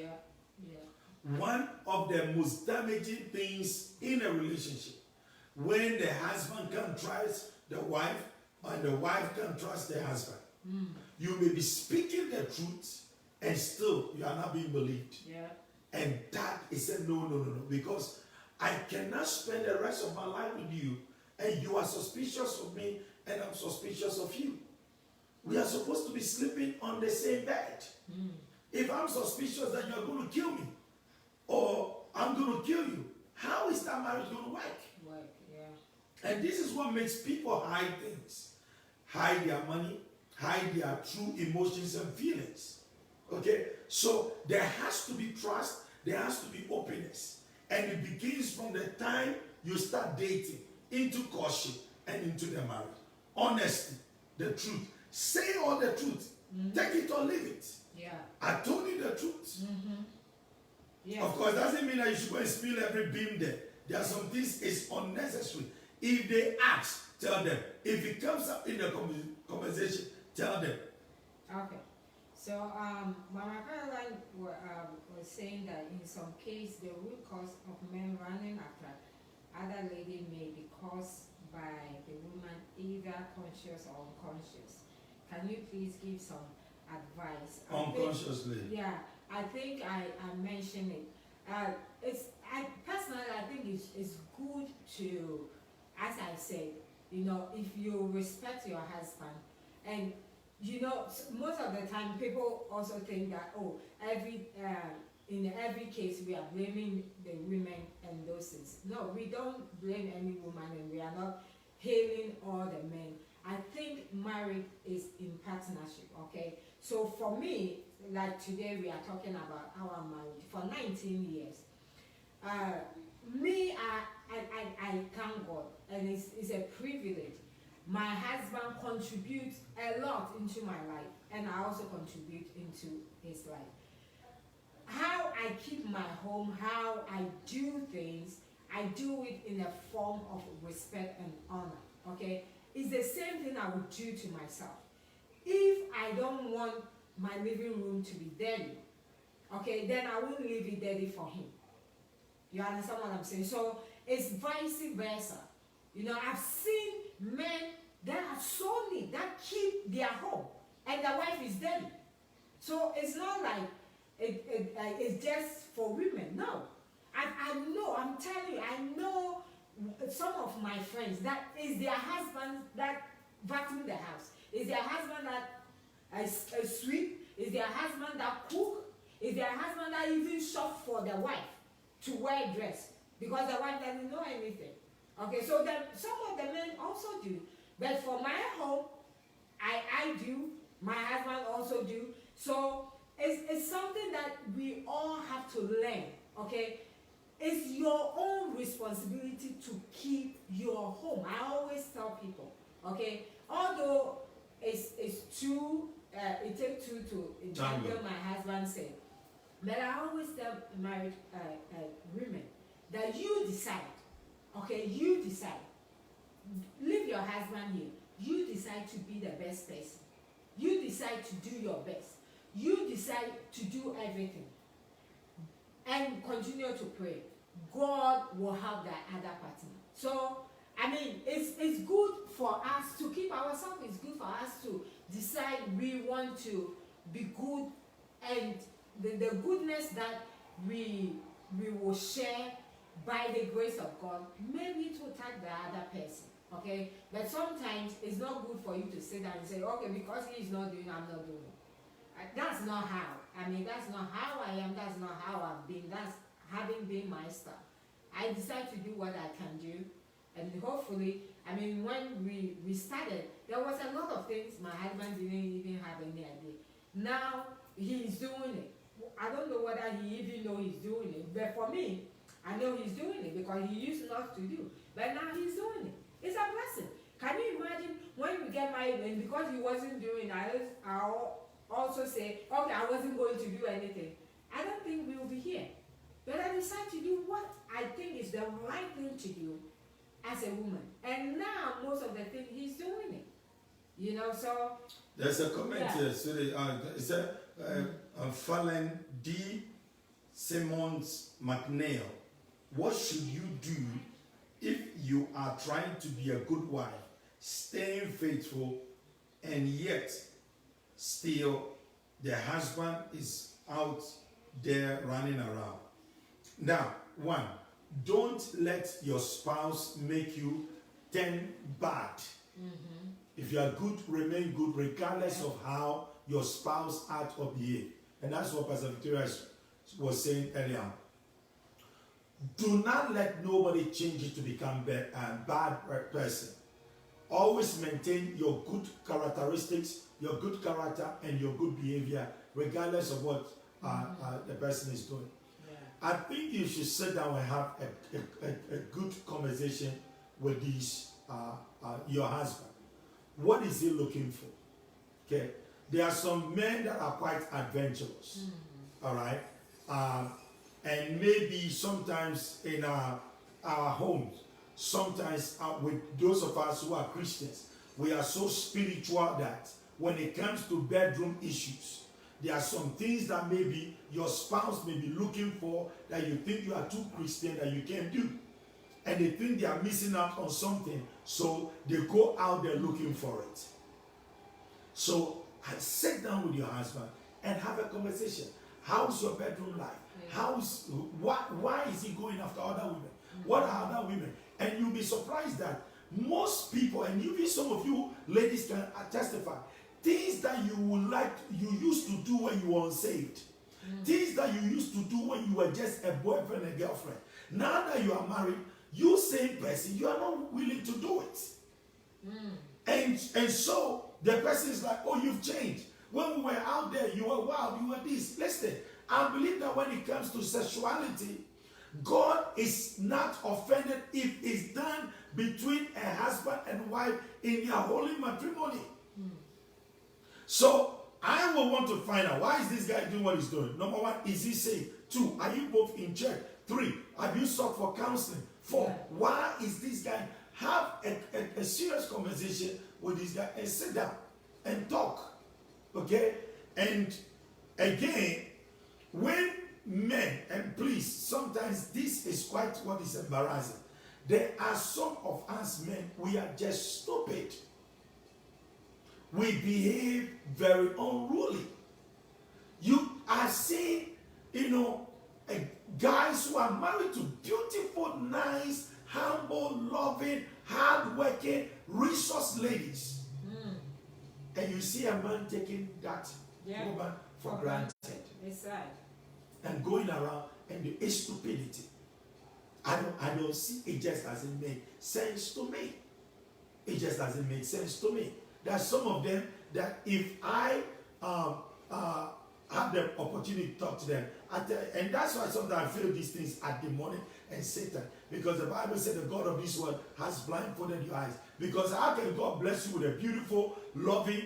One of the most damaging things in a relationship, when the husband can't trust the wife and the wife can't trust the husband. You may be speaking the truth and still you are not being believed. And that is a no, because I cannot spend the rest of my life with you and you are suspicious of me and I'm suspicious of you. We are supposed to be sleeping on the same bed. If I'm suspicious that you're going to kill me or I'm going to kill you, how is that marriage going to work? And this is what makes people hide things. Hide their money, hide their true emotions and feelings. Okay? So there has to be trust, there has to be openness. And it begins from the time you start dating, into courtship, and into the marriage. Honesty, the truth. Say all the truth. Take it or leave it. I told you the truth. Of course, doesn't mean that you should go and spill every beam there. There are some things it's unnecessary. If they ask, tell them. If it comes up in the conversation, tell them. Okay. So, Mama Caroline was saying that in some cases, the root cause of men running after other lady may be caused by the woman either conscious or unconscious. Can you please give some advice? Unconsciously. I think I mentioned it. I think it's good to, as I said, if you respect your husband, and most of the time people also think that in every case we are blaming the women and those things. No, we don't blame any woman, and we are not hailing all the men. I think marriage is in partnership. Okay, so for me, like today we are talking about our marriage for 19 years. I thank God, and it's a privilege. My husband contributes a lot into my life, and I also contribute into his life. How I keep my home, how I do things, I do it in a form of respect and honor. Okay, it's the same thing I would do to myself. If I don't want my living room to be dirty, okay, then I won't leave it dirty for him. You understand what I'm saying? So it's vice versa. I've seen men that are so neat, that keep their home, and the wife is dirty. So it's not like it's just for women. No. I know, I'm telling you, I know some of my friends that is their husband that vacuum the house. Is their husband that sweep? Is their husband that cook? It's their husband that even shop for the wife to wear a dress because the wife doesn't know anything. Okay, so some of the men also do. But for my home, I do, my husband also do. So it's something that we all have to learn, okay? It's your own responsibility to keep your home. I always tell people, okay? Although it's true, it takes two to tangle, my husband said. But I always tell married women that you decide, okay? You decide. Leave your husband here. You decide to be the best person. You decide to do your best. You decide to do everything. And continue to pray. God will help that other partner. So, I mean, it's good for us to keep ourselves. It's good for us to decide we want to be good, and the goodness that we will share by the grace of God, maybe it will touch the other person. Okay, but sometimes it's not good for you to sit down and say, okay, because he's not doing, I'm not doing it. That's not how. I mean, that's not how I am. That's not how I've been. That's having been my style. I decide to do what I can do, and hopefully, I mean, when we started, there was a lot of things my husband didn't even have any idea. Now he's doing it. I don't know whether he even know he's doing it, but for me, I know he's doing it because he used not to do, but now he's doing it. It's a blessing. Can you imagine when we get married and because he wasn't doing, I'll also say, okay, I wasn't going to do anything. I don't think we will be here. But I decided to do what I think is the right thing to do as a woman. And now most of the things he's doing it. You know, so. There's a comment here. So it's a Fallon D. Simmons McNeil. What should you do if you are trying to be a good wife, staying faithful, and yet still the husband is out there running around? Now, one, don't let your spouse make you turn bad. Mm-hmm. If you are good, remain good regardless of how your spouse act or behave. And that's what Pastor Victoria was saying earlier. Do not let nobody change you to become a bad person. Always maintain your good characteristics, your good character, and your good behavior, regardless of what the person is doing. Yeah. I think you should sit down and have a good conversation with your husband. What is he looking for? Okay, there are some men that are quite adventurous. Mm-hmm. All right. And maybe sometimes in our homes, sometimes with those of us who are Christians, we are so spiritual that when it comes to bedroom issues, there are some things that maybe your spouse may be looking for that you think you are too Christian that you can't do. And they think they are missing out on something, so they go out there looking for it. So sit down with your husband and have a conversation. How's your bedroom life? Why is he going after other women? Mm-hmm. What are other women? And you'll be surprised that most people, and even some of you ladies can testify, things that you used to do when you were unsaved, things that you used to do when you were just a boyfriend and girlfriend. Now that you are married, you same person, you are not willing to do it. And so the person is like, oh, you've changed. When we were out there, you were wild, you were this. Listen, I believe that when it comes to sexuality, God is not offended if it's done between a husband and wife in their holy matrimony. So I will want to find out, why is this guy doing what he's doing? Number one, is he saved? 2, are you both in church? 3, have you sought for counseling? 4, why is this guy? Have a serious conversation with this guy and sit down and talk. Okay? And again, when men, and please, sometimes this is quite what is embarrassing. There are some of us men, we are just stupid. We behave very unruly. You are seeing, guys who are married to beautiful, nice, humble, loving, hardworking, resource ladies. And you see a man taking that woman for granted. It's sad. and going around, and it's stupidity. I don't see, it just doesn't make sense to me. It just doesn't make sense to me. There are some of them that if I have the opportunity to talk to them, and that's why sometimes I feel these things are demonic and Satan, because the Bible said the God of this world has blindfolded your eyes. Because how can God bless you with a beautiful, loving,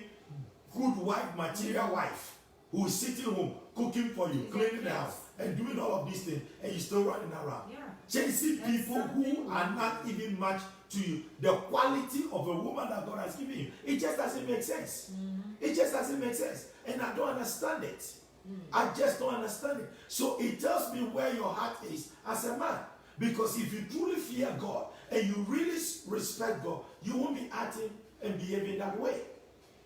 good wife, material wife, who is sitting home, cooking for you, cleaning the house, and doing all of these things, and you're still running around? Yeah. Chasing people who are not even matched to you. The quality of a woman that God has given you. It just doesn't make sense. It just doesn't make sense. And I don't understand it. I just don't understand it. So it tells me where your heart is as a man. Because if you truly fear God and you really respect God, you won't be acting and behaving that way.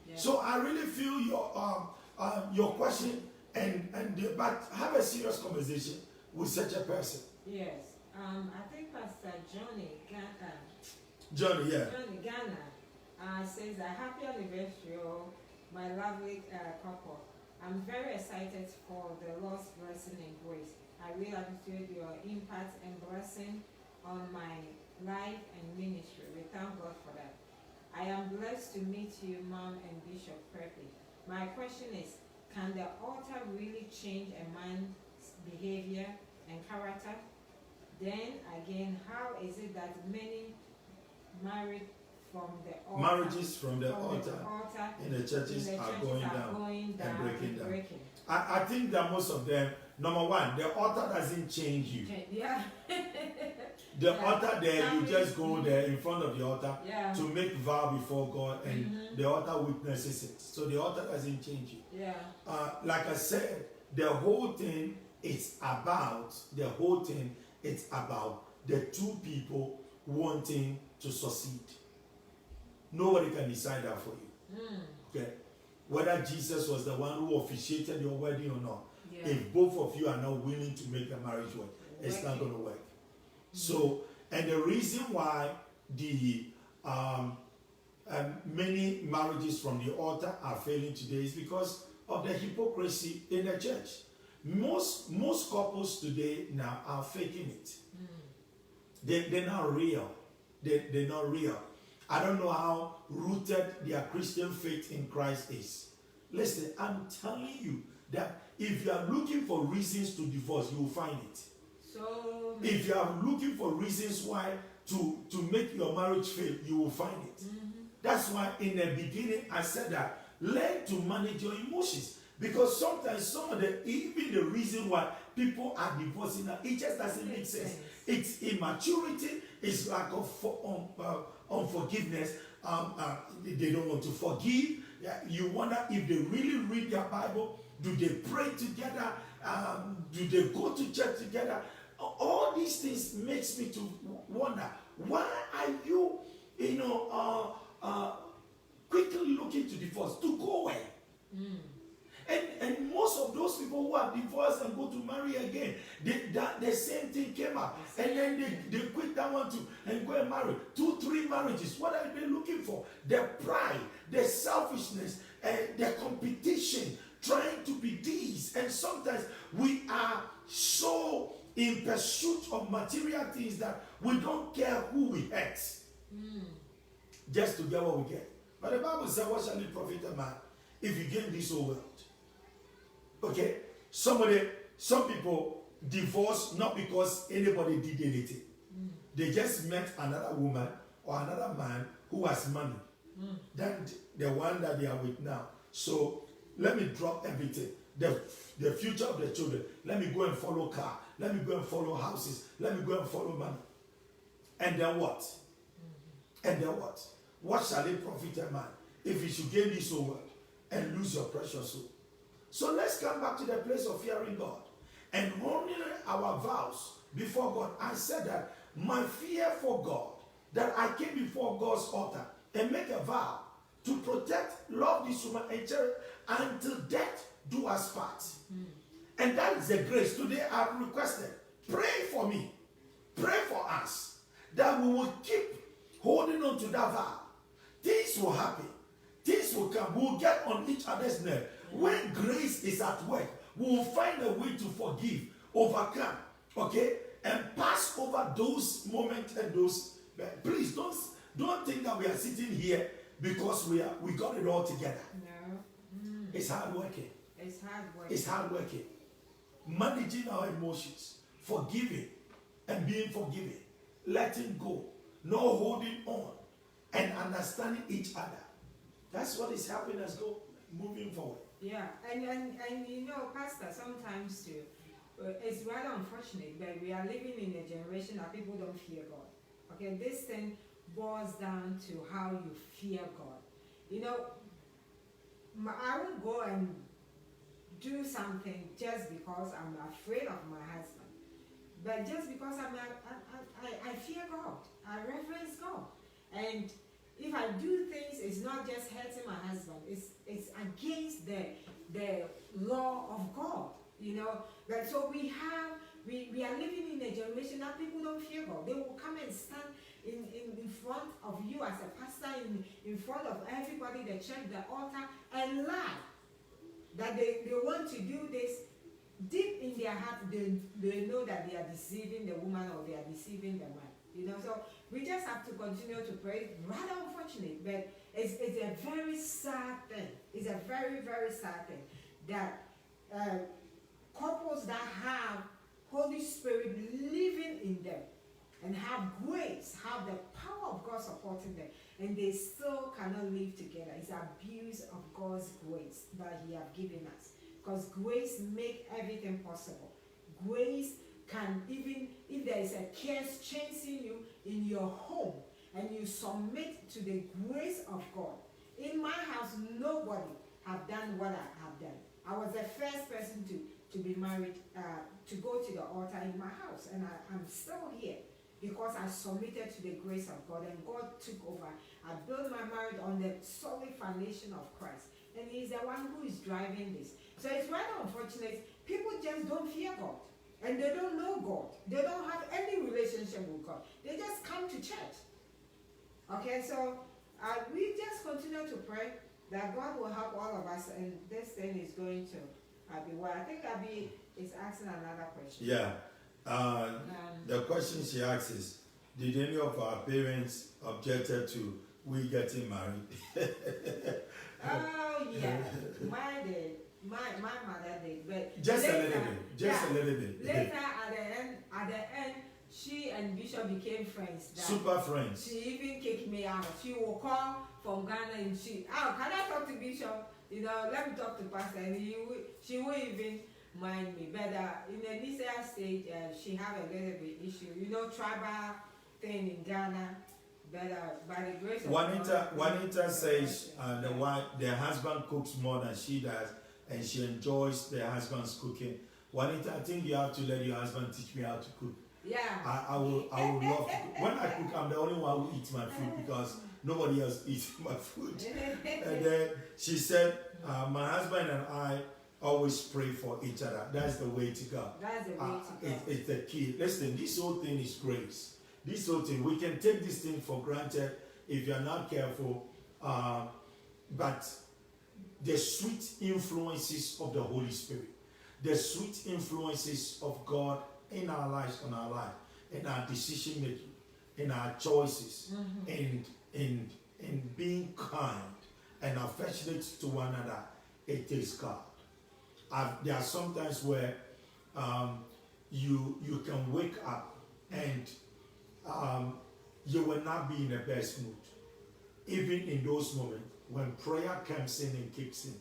Yeah. So I really feel your question but have a serious conversation with such a person. Yes. I think Pastor Johnny Ghana says a happy anniversary, my lovely couple. I'm very excited for the Lord's blessing and grace. I really appreciate your impact and blessing on my life and ministry. We thank God for that. I am blessed to meet you, Mom and Bishop Presley. My question is, can the altar really change a man's behavior and character? Then again, how is it that many married from the altar, marriages from the altar in the churches are going down and breaking down? I think that most of them, number one, the altar doesn't change you. Yeah. The altar there, you just go there in front of the altar to make vow before God, and the altar witnesses it. So the altar doesn't change you. Yeah. Like I said, the whole thing is about the two people wanting to succeed. Nobody can decide that for you. Okay? Whether Jesus was the one who officiated your wedding or not, if both of you are not willing to make the marriage work, it's not going to work. So, and the reason why the many marriages from the altar are failing today is because of the hypocrisy in the church. Most couples today now are faking it. They're not real. They're not real. I don't know how rooted their Christian faith in Christ is. Listen, I'm telling you that if you are looking for reasons to divorce, you will find it. So if you are looking for reasons why to make your marriage fail, you will find it. That's why in the beginning I said that learn to manage your emotions, because sometimes even the reason why people are divorcing now, it just doesn't make sense. It's immaturity, it's lack of unforgiveness. They don't want to forgive. You wonder if they really read their Bible. Do they pray together? Do they go to church together? All these things makes me to wonder, why are you, quickly looking to divorce? To go where? And most of those people who are divorced and go to marry again, the same thing came up. And then they quit that one too and go and marry. 2-3 marriages. What are they looking for? The pride, the selfishness, the competition, trying to be these. And sometimes we are so in pursuit of material things that we don't care who we hurt. Just to get what we get. But the Bible says, what shall it profit a man if you gain this whole world? Okay? Some people divorce not because anybody did anything. They just met another woman or another man who has money than the one that they are with now. So let me drop everything. The future of the children. Let me go and follow car. Let me go and follow houses. Let me go and follow money. And then what? And then what? What shall it profit a man if he should gain this whole world and lose your precious soul? So let's come back to the place of fearing God and honoring our vows before God. I said that my fear for God, that I came before God's altar and make a vow to protect, love this woman and cherish until death do us part. And that is the grace. Today I've requested, pray for me, pray for us, that we will keep holding on to that vow. Things will happen. Things will come. We will get on each other's nerve. When grace is at work, we will find a way to forgive, overcome, okay, and pass over those moments and those. Please don't think that we are sitting here because we got it all together. No. It's hard working. It's hard work. It's hard working. Managing our emotions, forgiving and being forgiven, letting go, not holding on, and understanding each other. That's what is helping us go moving forward. Yeah, and you know, Pastor, sometimes too, it's rather unfortunate that we are living in a generation that people don't fear God. Okay, this thing boils down to how you fear God. You know, I won't go and do something just because I'm afraid of my husband, but just because I fear God, I reverence God, and if I do things, it's not just hurting my husband, it's against the law of God, you know. But so we are living in a generation that people don't fear God. They will come and stand in front of you as a pastor, in front of everybody, the church, the altar, and lie that they want to do this. Deep in their heart, they know that they are deceiving the woman or they are deceiving the man. You know, so we just have to continue to pray. Rather unfortunate, but it's a very sad thing. It's a very, very sad thing that couples that have Holy Spirit living in them and have grace, have the power of God supporting them, and they still cannot live together. It's abuse of God's grace that He have given us. Because grace makes everything possible. Grace can, even if there is a curse chasing you in your home and you submit to the grace of God. In my house, nobody have done what I have done. I was the first person to be married, to go to the altar in my house, and I'm still here because I submitted to the grace of God, and God took over. I built my marriage on the solid foundation of Christ, and He's the one who is driving this. So it's rather unfortunate. People just don't fear God. And they don't know God. They don't have any relationship with God. They just come to church. Okay, so we just continue to pray that God will help all of us, and this thing is going to be well. I think Abby is asking another question. Yeah. The question she asks is, did any of our parents objected to we getting married? Oh, yeah. Mine did. My mother did, but just later, a little bit. Just a little bit. Later, at the end, she and Bishop became friends. Super friends. She even kicked me out. She will call from Ghana and can I talk to Bishop? You know, let me talk to Pastor. And she won't even mind me. But in the initial stage, she have a little bit issue. You know, tribal thing in Ghana. But by the grace of God, Juanita says the husband cooks more than she does, and she enjoys the husband's cooking. Juanita, I think you have to let your husband teach me how to cook. Yeah. I will love to cook. When I cook, I'm the only one who eats my food because nobody else eats my food. And then she said, my husband and I always pray for each other. That's the way to go. That's the way to go. It's the key. Listen, this whole thing is grace. This whole thing, we can take this thing for granted if you're not careful. But the sweet influences of the Holy Spirit, the sweet influences of God in our lives, in our decision making, in our choices, and in being kind and affectionate to one another, it is God. There are some times where you can wake up and you will not be in the best mood. Even in those moments when prayer comes in and kicks in,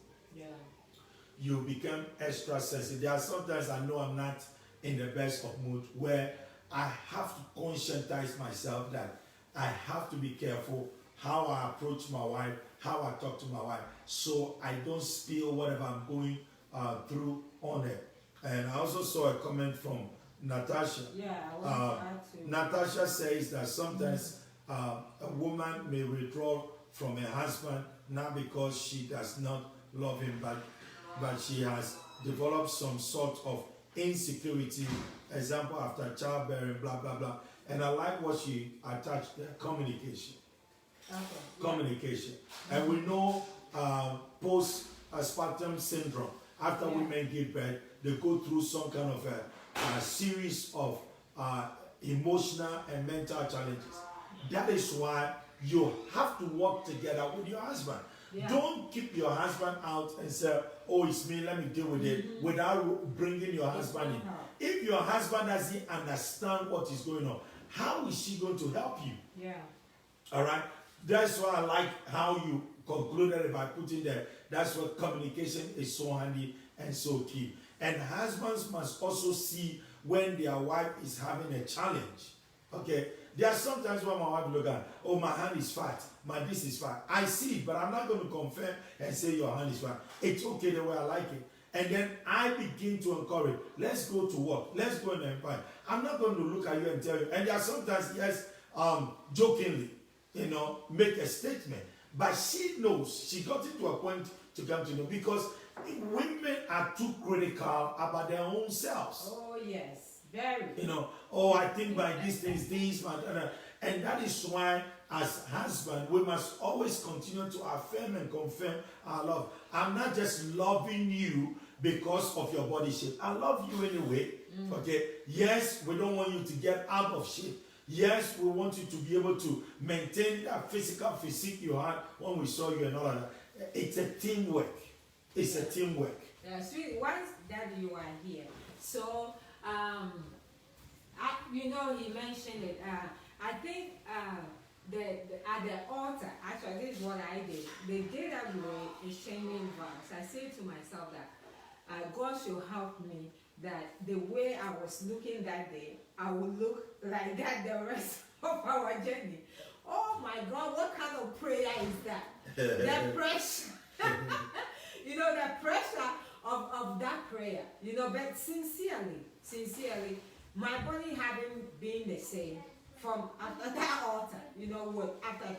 you become extra sensitive. There are sometimes I know I'm not in the best of mood where I have to conscientize myself that I have to be careful how I approach my wife, how I talk to my wife, so I don't spill whatever I'm going through on her. And I also saw a comment from Natasha. Yeah, I want to add to. Natasha says that sometimes a woman may withdraw from her husband not because she does not love him, but she has developed some sort of insecurity, example after childbearing, blah blah blah. And I like what she attached there, communication. Okay. Communication. And we know postpartum syndrome After women give birth, they go through some kind of a series of emotional and mental challenges. That is why you have to work together with your husband. Yeah. Don't keep your husband out and say, oh, it's me, let me deal with it, without bringing your husband in. If your husband doesn't understand what is going on, how is she going to help you? Yeah. All right? That's why I like how you concluded by putting that. That's why communication is so handy and so key. And husbands must also see when their wife is having a challenge. Okay? There are sometimes when my wife look at, oh, my hand is fat, my this is fat. I see it, but I'm not going to confirm and say your hand is fat. It's okay the way I like it. And then I begin to encourage, let's go to work, let's go and empire. I'm not going to look at you and tell you. And there are sometimes, yes, jokingly, make a statement. But she knows, she got into a point to come to know, because women are too critical about their own selves. Oh, yes. Very. Oh, I think by these things, and that is why, as husband, we must always continue to affirm and confirm our love. I'm not just loving you because of your body shape. I love you anyway. Okay. Yes, we don't want you to get out of shape. Yes, we want you to be able to maintain that physical physique you had when we saw you and all of that. It's a teamwork. It's a teamwork. Sweetie, once that you are here, so he mentioned it. I think at the altar, actually, this is what I did. The day that we were exchanging vows, I said to myself that God should help me, that the way I was looking that day, I will look like that the rest of our journey. Oh my God, what kind of prayer is that? The pressure. The pressure of that prayer, but sincerely, my body hadn't been the same from after that altar, after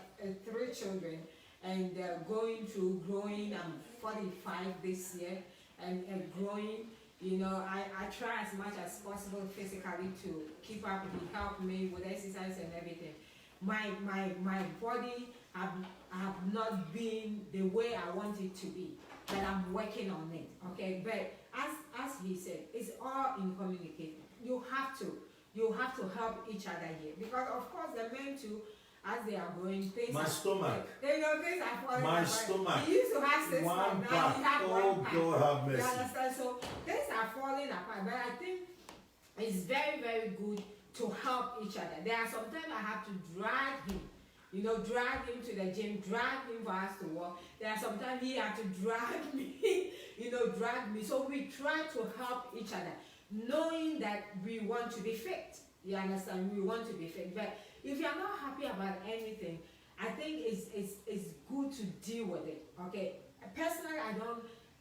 3 children and going through growing. I'm 45 this year and growing. I try as much as possible physically to keep up. He helped me with exercise and everything. My body have not been the way I want it to be, but I'm working on it. Okay, but as he said, it's all in communication. You have to help each other here, because of course the men too, as they are growing, things my stomach. Things are falling. My stomach. He used to have 6 one pack, now he pack. has Oh, 1 pack. God have mercy. You understand? So things are falling apart. But I think it's very, very good to help each other. There are sometimes I have to drag him. Drag him to the gym, drag him for us to walk. There are sometimes he had to drag me, drag me. So we try to help each other, knowing that we want to be fit. You understand? We want to be fit. But if you're not happy about anything, I think it's good to deal with it. Okay? Personally,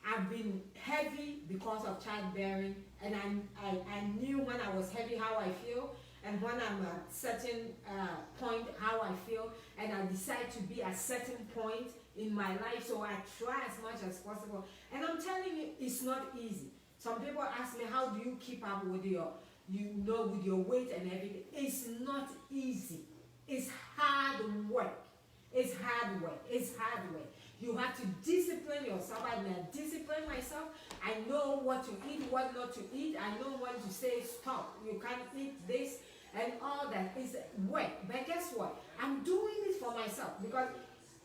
I've been heavy because of childbearing, and I knew when I was heavy how I feel, and when I'm at certain point how I feel, and I decide to be at certain point in my life. So I try as much as possible, and I'm telling you, it's not easy. Some people ask me, how do you keep up with your with your weight and everything? It's not easy. It's hard work. It's hard work. It's hard work. You have to discipline yourself. I discipline myself. I know what to eat, what not to eat. I know when to say stop. You can't eat this and all that. Is work. But guess what? I'm doing it for myself, because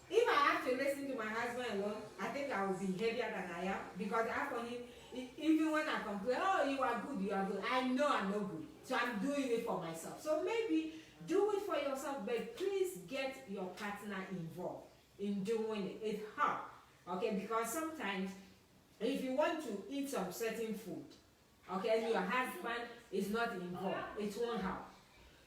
if I have to listen to my husband alone, I think I will be heavier than I am, because after him, even when I complain, oh, you are good, I know I'm not good. So I'm doing it for myself. So maybe do it for yourself, but please get your partner involved in doing it. It's hard, okay? Because sometimes if you want to eat some certain food, okay, and your husband is not involved, it won't help.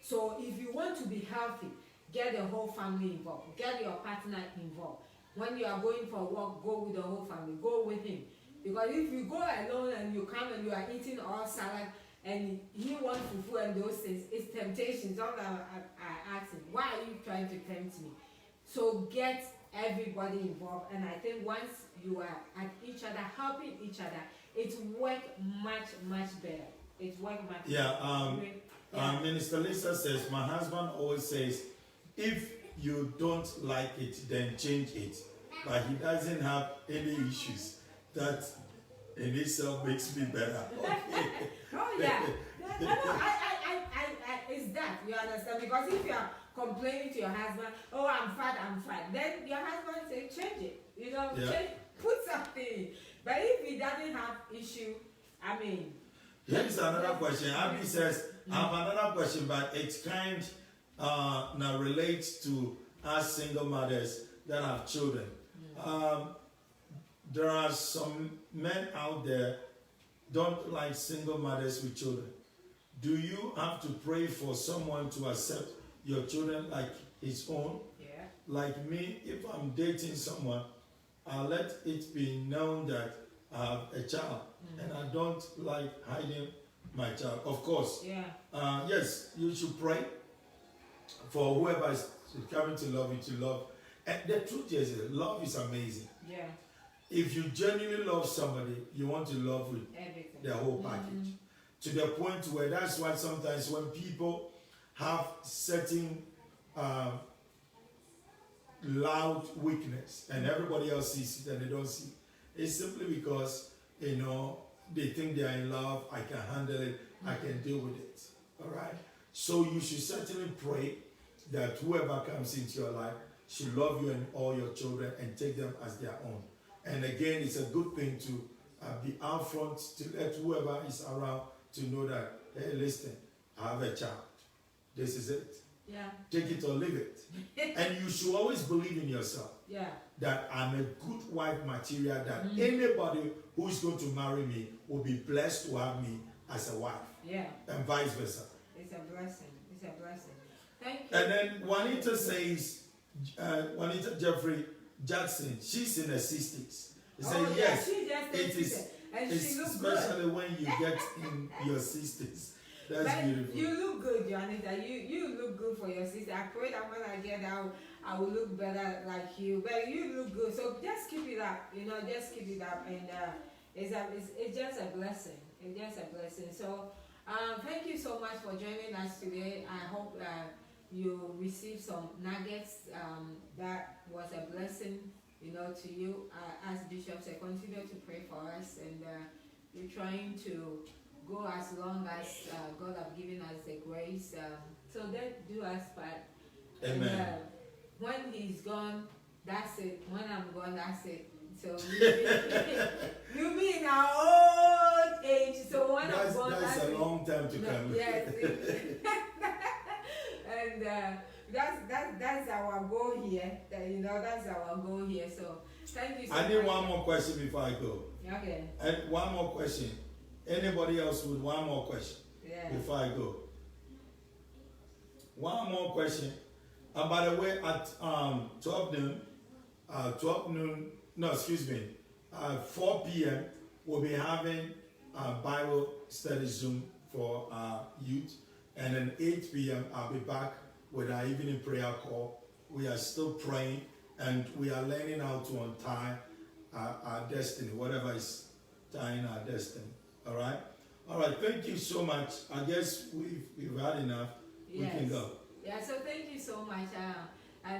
So if you want to be healthy, get the whole family involved. Get your partner involved. When you are going for a walk, go with the whole family. Go with him. Because if you go alone and you come and you are eating all salad and he wants fufu and those things, it's temptation. Sometimes I ask him, why are you trying to tempt me? So get everybody involved. And I think once you are at each other, helping each other, it works much, much better. It works much better. Minister Lisa says, my husband always says, if you don't like it, then change it. But he doesn't have any issues. That in itself makes me better. Okay. Oh yeah. No, it's that, you understand? Because if you are complaining to your husband, oh I'm fat, then your husband say change it. Change, put something. But if he doesn't have issue, I mean. Here is another question. Abby says, I have another question, but it kind now relates to us single mothers that have children. There are some men out there don't like single mothers with children. Do you have to pray for someone to accept your children like his own? Yeah. Like me, if I'm dating someone, I'll let it be known that I have a child, and I don't like hiding my child. Of course, yes, you should pray for whoever is coming to love you to love. And the truth is, love is amazing. Yeah. If you genuinely love somebody, you want to love with everything, the whole package. To the point where that's why sometimes when people have certain loud weakness and everybody else sees it and they don't see it, it's simply because they think they are in love. I can handle it. I can deal with it. All right. So you should certainly pray that whoever comes into your life should love you and all your children and take them as their own. And again, it's a good thing to be out front to let whoever is around to know that, hey, listen, I have a child. This is it. Yeah. Take it or leave it. And you should always believe in yourself. Yeah. That I'm a good wife material, that anybody who is going to marry me will be blessed to have me as a wife. Yeah. And vice versa. It's a blessing. It's a blessing. Thank you. And then Juanita says, Juanita Jeffrey Jackson, she's in her 60s. She said, yes, it is. And she looks good. Especially when you get in your 60s. That's beautiful. You look good, Juanita. You look good for your sister. I pray that when I get out, I will look better like you. But you look good. So just keep it up. Just keep it up. And it's just a blessing. It's just a blessing. So thank you so much for joining us today. I hope you received some nuggets that was a blessing, to you. As Bishop said, continue to pray for us, and we're trying to go as long as God have given us the grace. So that do us part. Amen. And, when He's gone, that's it. When I'm gone, that's it. So you mean our old age. So when I'm gone, that's a long time to come. Yes. And that's our goal here. That's our goal here. So thank you so much. I need one more question before I go. Okay. And one more question. Anybody else with one more question before I go? One more question. And by the way, at 4 p.m. we'll be having a Bible study Zoom for our youth. And then 8 p.m. I'll be back with our evening prayer call. We are still praying, and we are learning how to untie our destiny, whatever is tying our destiny. All right? All right, thank you so much. I guess we've had enough. Yes. We can go. Yeah, so thank you so much.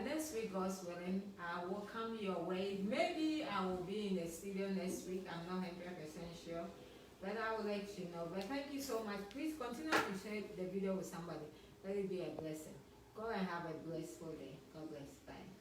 Next week, God's willing, I will come your way. Maybe I will be in the studio next week. I'm not 100% sure. But I will let you know. But thank you so much. Please continue to share the video with somebody. Let it be a blessing. Go and have a blissful day. God bless. Bye.